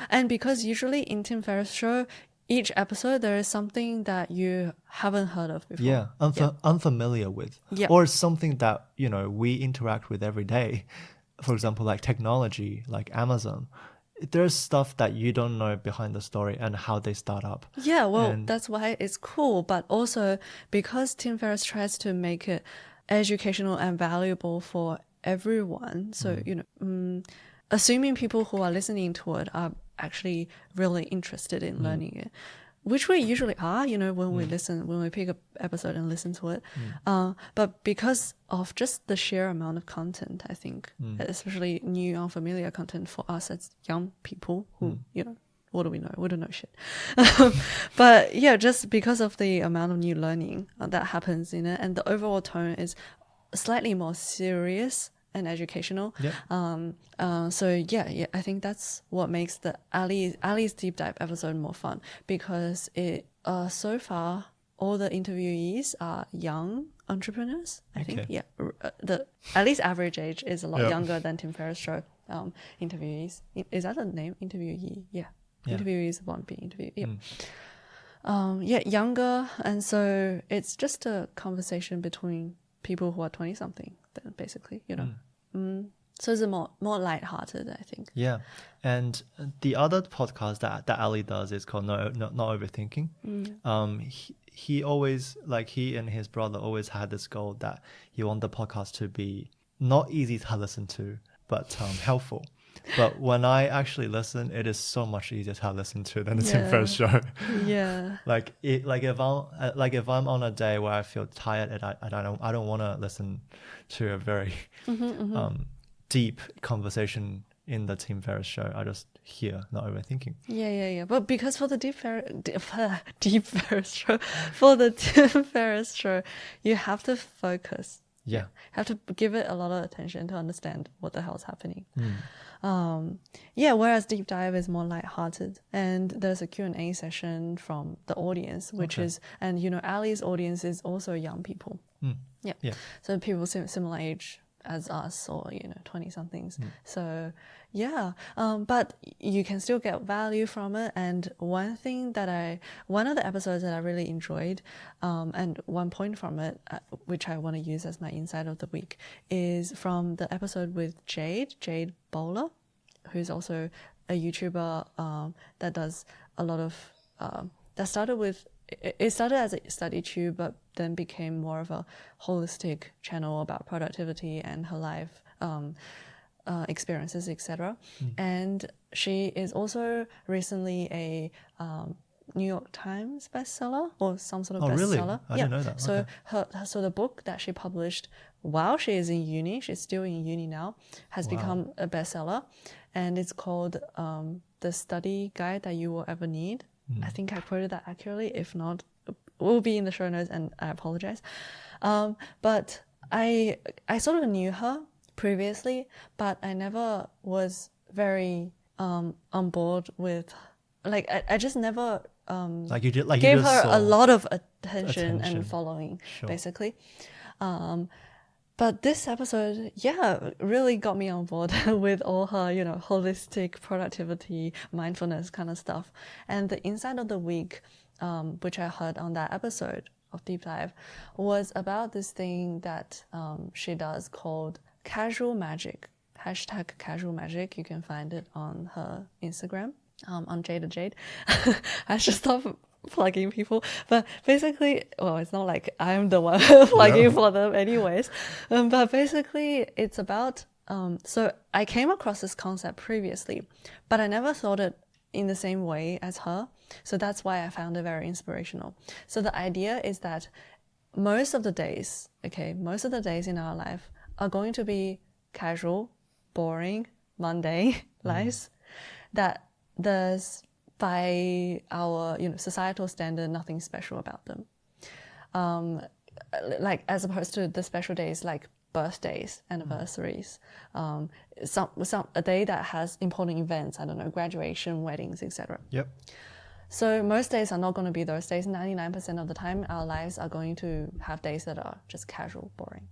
S2: And because usually in Tim Ferriss show, each episode there is something that you haven't heard of before.
S1: Unfamiliar with. Or something that, we interact with every day. For example, like technology, like Amazon. There's stuff that you don't know behind the story and how they start up.
S2: That's why it's cool. But also because Tim Ferriss tries to make it educational and valuable for everyone. So, assuming people who are listening to it are actually really interested in learning it, which we usually are, when we pick up episode and listen to it. But because of just the sheer amount of content, I think, especially new, unfamiliar content for us as young people who, what do we know? We don't know shit. But just because of the amount of new learning that happens in it, and the overall tone is slightly more serious and educational. I think that's what makes the Ali's Deep Dive episode more fun, because it so far all the interviewees are young entrepreneurs. I think the at least average age is a lot younger than Tim Ferriss show interviewees. Is that the name? Interviewee? Interviewees won't be interviewee. Younger, and so it's just a conversation between people who are 20 something, then basically, so it's more lighthearted, I think.
S1: And the other podcast that Ali does is called Not Overthinking. He always, like, he and his brother always had this goal that he wanted the podcast to be not easy to listen to, but helpful. But when I actually listen, it is so much easier to listen to than the Tim Ferriss show. If I'm on a day where I feel tired and I don't want to listen to a very deep conversation in the Tim Ferriss show, I just hear Not Overthinking.
S2: But because for the Deep Ferriss show, for the Tim Ferriss show, you have to focus. Have to give it a lot of attention to understand what the hell's happening. Whereas Deep Dive is more lighthearted, and there's a Q&A session from the audience, which is, and Ali's audience is also young people. So people similar age as us, or 20 somethings. So but you can still get value from it. And one of the episodes that I really enjoyed, and one point from it, which I want to use as my insight of the week, is from the episode with Jade Bowler, who's also a YouTuber that does a lot of that started as a study tube, but then became more of a holistic channel about productivity and her life experiences, etc. And she is also recently a New York Times bestseller, or some sort of bestseller.
S1: Really? I didn't know that.
S2: So so the book that she published while she is in uni, she's still in uni now, has become a bestseller. And it's called The Study Guide That You Will Ever Need. I think I quoted that accurately. If not, it will be in the show notes, and I apologize. But I sort of knew her previously, but I never was very on board with, like, I just never gave her a lot of attention and following, basically. But this episode, really got me on board with all her, holistic productivity, mindfulness kind of stuff. And the insight of the week, which I heard on that episode of Deep Dive, was about this thing that she does called casual magic. #casual magic. You can find it on her Instagram, on Jade. I should stop plugging people, but basically, well, it's not like I'm the one plugging for them anyways, but basically it's about so I came across this concept previously, but I never thought it in the same way as her, so that's why I found it very inspirational. So the idea is that most of the days in our life are going to be casual, boring, mundane lives that there's, by our societal standard, nothing special about them. Like, as opposed to the special days like birthdays, anniversaries, a day that has important events, I don't know, graduation, weddings, etc.
S1: Yep.
S2: So most days are not going to be those days. 99% of the time, our lives are going to have days that are just casual, boring.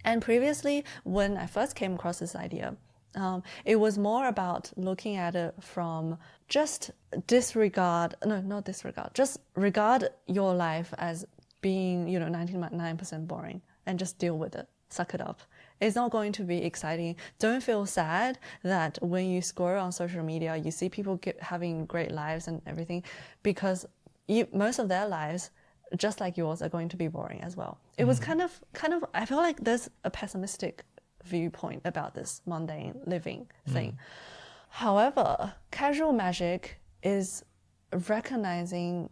S2: And previously, when I first came across this idea, it was more about looking at it from just just regard your life as being, 99% boring and just deal with it, suck it up. It's not going to be exciting. Don't feel sad that when you scroll on social media, you see people having great lives and everything, because most of their lives, just like yours, are going to be boring as well. It was kind of, I feel like there's a pessimistic viewpoint about this mundane living thing. However, casual magic is recognizing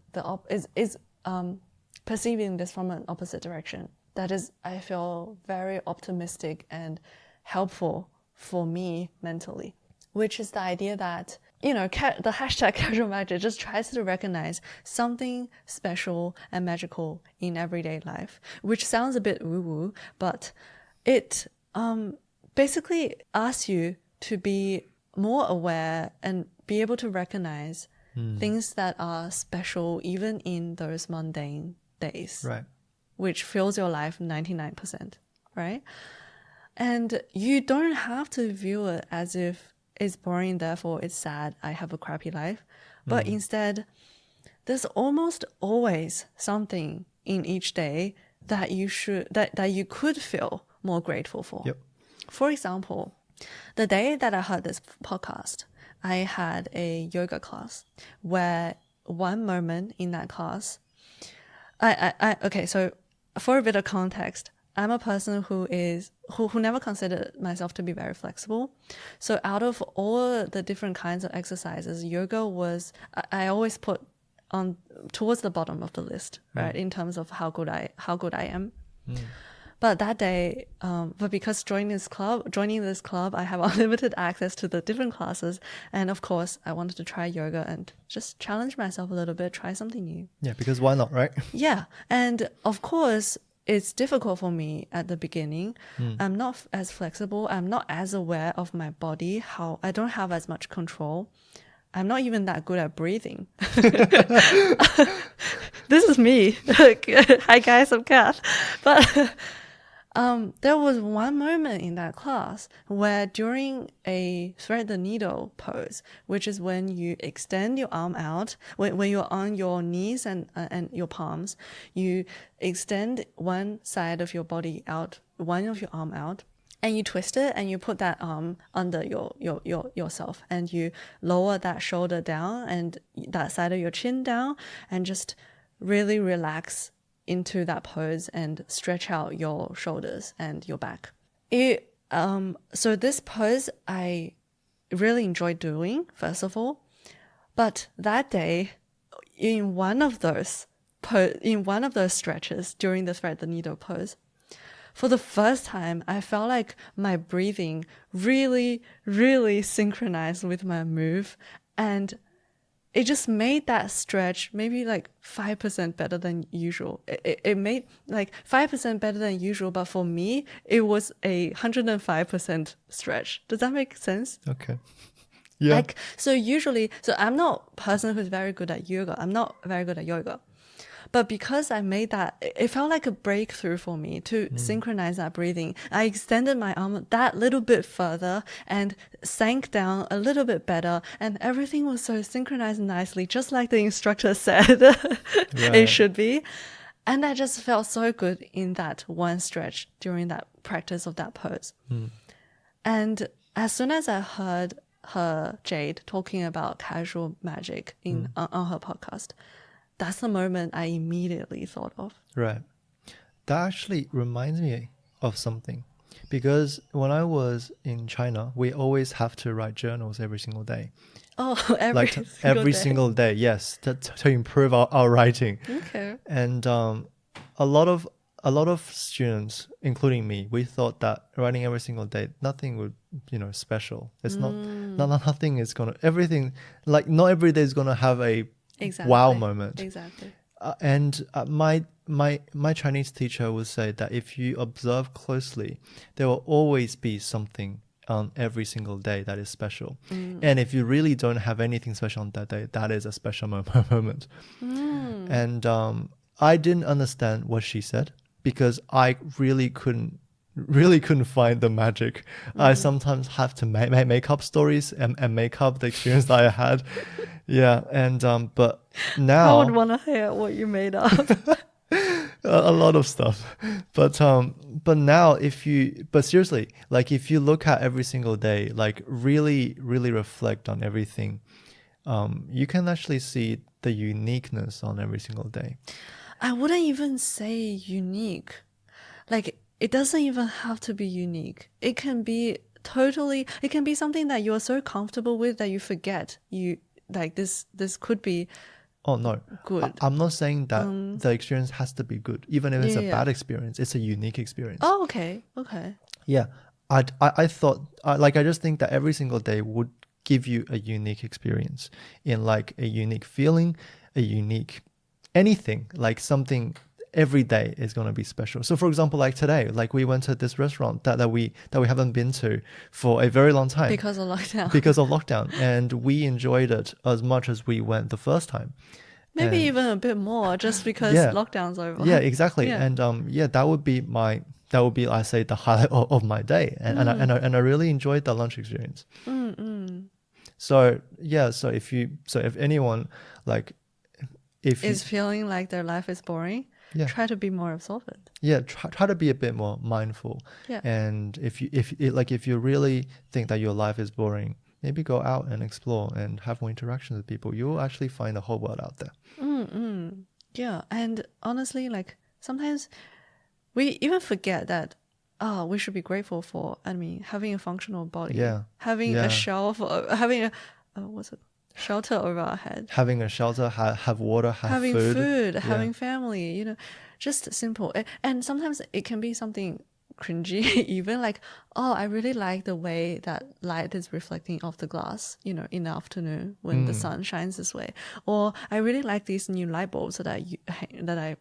S2: perceiving this from an opposite direction. That is, I feel, very optimistic and helpful for me mentally, which is the idea that, the #casual magic just tries to recognize something special and magical in everyday life, which sounds a bit woo-woo, but it basically asks you to be more aware and be able to recognize things that are special even in those mundane days,
S1: Right.
S2: which fills your life 99%, right? And you don't have to view it as if it's boring, therefore it's sad, I have a crappy life. But instead, there's almost always something in each day that you could feel more grateful for.
S1: Yep.
S2: For example, the day that I heard this podcast, I had a yoga class where one moment in that class, okay, so for a bit of context, I'm a person who never considered myself to be very flexible. So out of all the different kinds of exercises, yoga was, I always put on towards the bottom of the list, right? In terms of how good I am. But that day, but because joining this club, I have unlimited access to the different classes. And of course, I wanted to try yoga and just challenge myself a little bit, try something new.
S1: Yeah, because why not, right?
S2: Yeah. And of course, it's difficult for me at the beginning. I'm not as flexible. I'm not as aware of my body, how I don't have as much control. I'm not even that good at breathing. This is me. Hi guys, I'm Cath. But there was one moment in that class where during a thread the needle pose, which is when you extend your arm out, when you're on your knees and your palms, you extend one side of your body out, one of your arm out, and you twist it and you put that arm under yourself, and you lower that shoulder down and that side of your chin down, and just really relax into that pose and stretch out your shoulders and your back. So this pose I really enjoyed doing, first of all, but that day in one of those stretches during the thread the needle pose, for the first time, I felt like my breathing really, really synchronized with my move. And it just made that stretch maybe like 5% better than usual. It made like 5% better than usual, but for me, it was a 105% stretch. Does that make sense?
S1: Okay. Yeah.
S2: Like, so I'm not a person who's very good at yoga. I'm not very good at yoga. But because I made that, it felt like a breakthrough for me to synchronize that breathing. I extended my arm that little bit further and sank down a little bit better. And everything was so synchronized nicely, just like the instructor said it should be. And I just felt so good in that one stretch during that practice of that pose. And as soon as I heard her, Jade, talking about casual magic on her podcast, that's the moment I immediately thought of.
S1: Right. That actually reminds me of something. Because when I was in China, we always have to write journals every single day.
S2: Oh,
S1: every single day, yes, to improve our writing.
S2: Okay.
S1: And a lot of students, including me, we thought that writing every single day, nothing would, special. It's nothing is gonna, everything, like not every day is gonna have a wow moment.
S2: Exactly.
S1: And my Chinese teacher would say that if you observe closely, there will always be something on every single day that is special. And if you really don't have anything special on that day, that is a special moment. And I didn't understand what she said because I really couldn't find the magic. I sometimes have to make up stories and make up the experience that I had. Yeah, and but now
S2: I would want to hear what you made up.
S1: a lot of stuff. But now but seriously, like if you look at every single day, like really reflect on everything, you can actually see the uniqueness on every single day.
S2: I wouldn't even say unique. Like, it doesn't even have to be unique. It can be something that you're so comfortable with that you forget. You like this could be good.
S1: I'm not saying that the experience has to be good. Even if it's a bad experience, it's a unique experience.
S2: Oh, okay.
S1: Yeah. I thought, I just think that every single day would give you a unique experience in like a unique feeling, a unique anything, like something every day is going to be special. So for example, like today, like we went to this restaurant that we haven't been to for a very long time.
S2: Because of lockdown.
S1: And we enjoyed it as much as we went the first time.
S2: Maybe even a bit more just because lockdown's over.
S1: Yeah, exactly. Yeah. And that would be I say the highlight of my day. And I really enjoyed the lunch experience. So if anyone like is
S2: feeling like their life is boring, try to be more observant.
S1: Yeah, try to be a bit more mindful.
S2: Yeah.
S1: And if you really think that your life is boring, maybe go out and explore and have more interactions with people. You will actually find the whole world out there.
S2: Yeah, and honestly, like sometimes we even forget that we should be grateful for, having a functional body.
S1: Yeah.
S2: Having a shelter, having a shelter over our head,
S1: having a shelter, have water,
S2: having food, having family, just simple. And sometimes it can be something cringy, even like, I really like the way that light is reflecting off the glass, in the afternoon when the sun shines this way. Or I really like these new light bulbs that I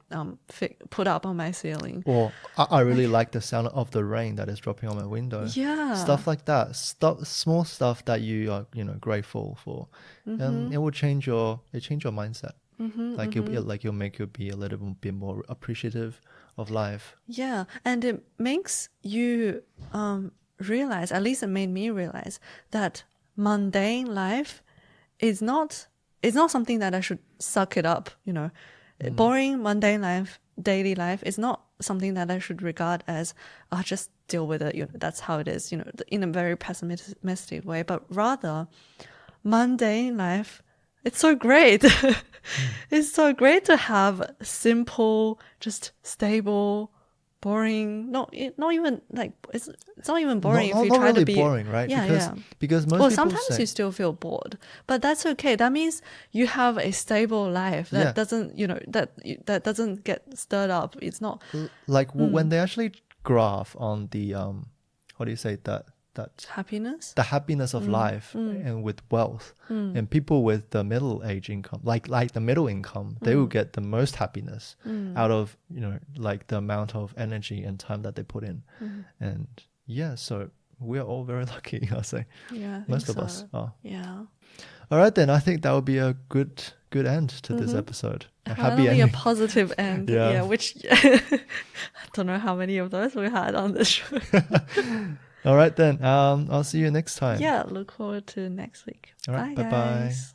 S2: put up on my ceiling.
S1: Or I really like the sound of the rain that is dropping on my window.
S2: Yeah,
S1: stuff like that. Small stuff that you are grateful for, and it will change your mindset. It'll make you be a little bit more appreciative of life.
S2: Yeah, and it makes you realize, at least it made me realize, that mundane life is not something that I should suck it up, Boring, mundane life, daily life is not something that I should regard as, just deal with it, that's how it is, in a very pessimistic way, but rather mundane life, it's so great. It's so great to have simple, just stable, boring. Not even like it's not even boring if you try
S1: really
S2: to be
S1: boring, right? Because most people
S2: sometimes you still feel bored, but that's okay. That means you have a stable life that doesn't that doesn't get stirred up. It's not
S1: like when they actually graph on the what do you say, that
S2: Happiness.
S1: the happiness of life and with wealth, and people with the middle age income, like the middle income, they will get the most happiness out of, you know, like the amount of energy and time that they put in. And yeah, so we're all very lucky, I'll say.
S2: Yeah, I
S1: most
S2: think
S1: of us
S2: so.
S1: are.
S2: Yeah.
S1: All right, then I think that would be a good end to this episode. A happy
S2: Finally, a
S1: ending.
S2: positive end.
S1: Yeah.
S2: Which I don't know how many of those we had on this show.
S1: All right, then. I'll see you next time.
S2: Yeah, look forward to next week.
S1: All right,
S2: Bye,
S1: bye-bye.
S2: guys.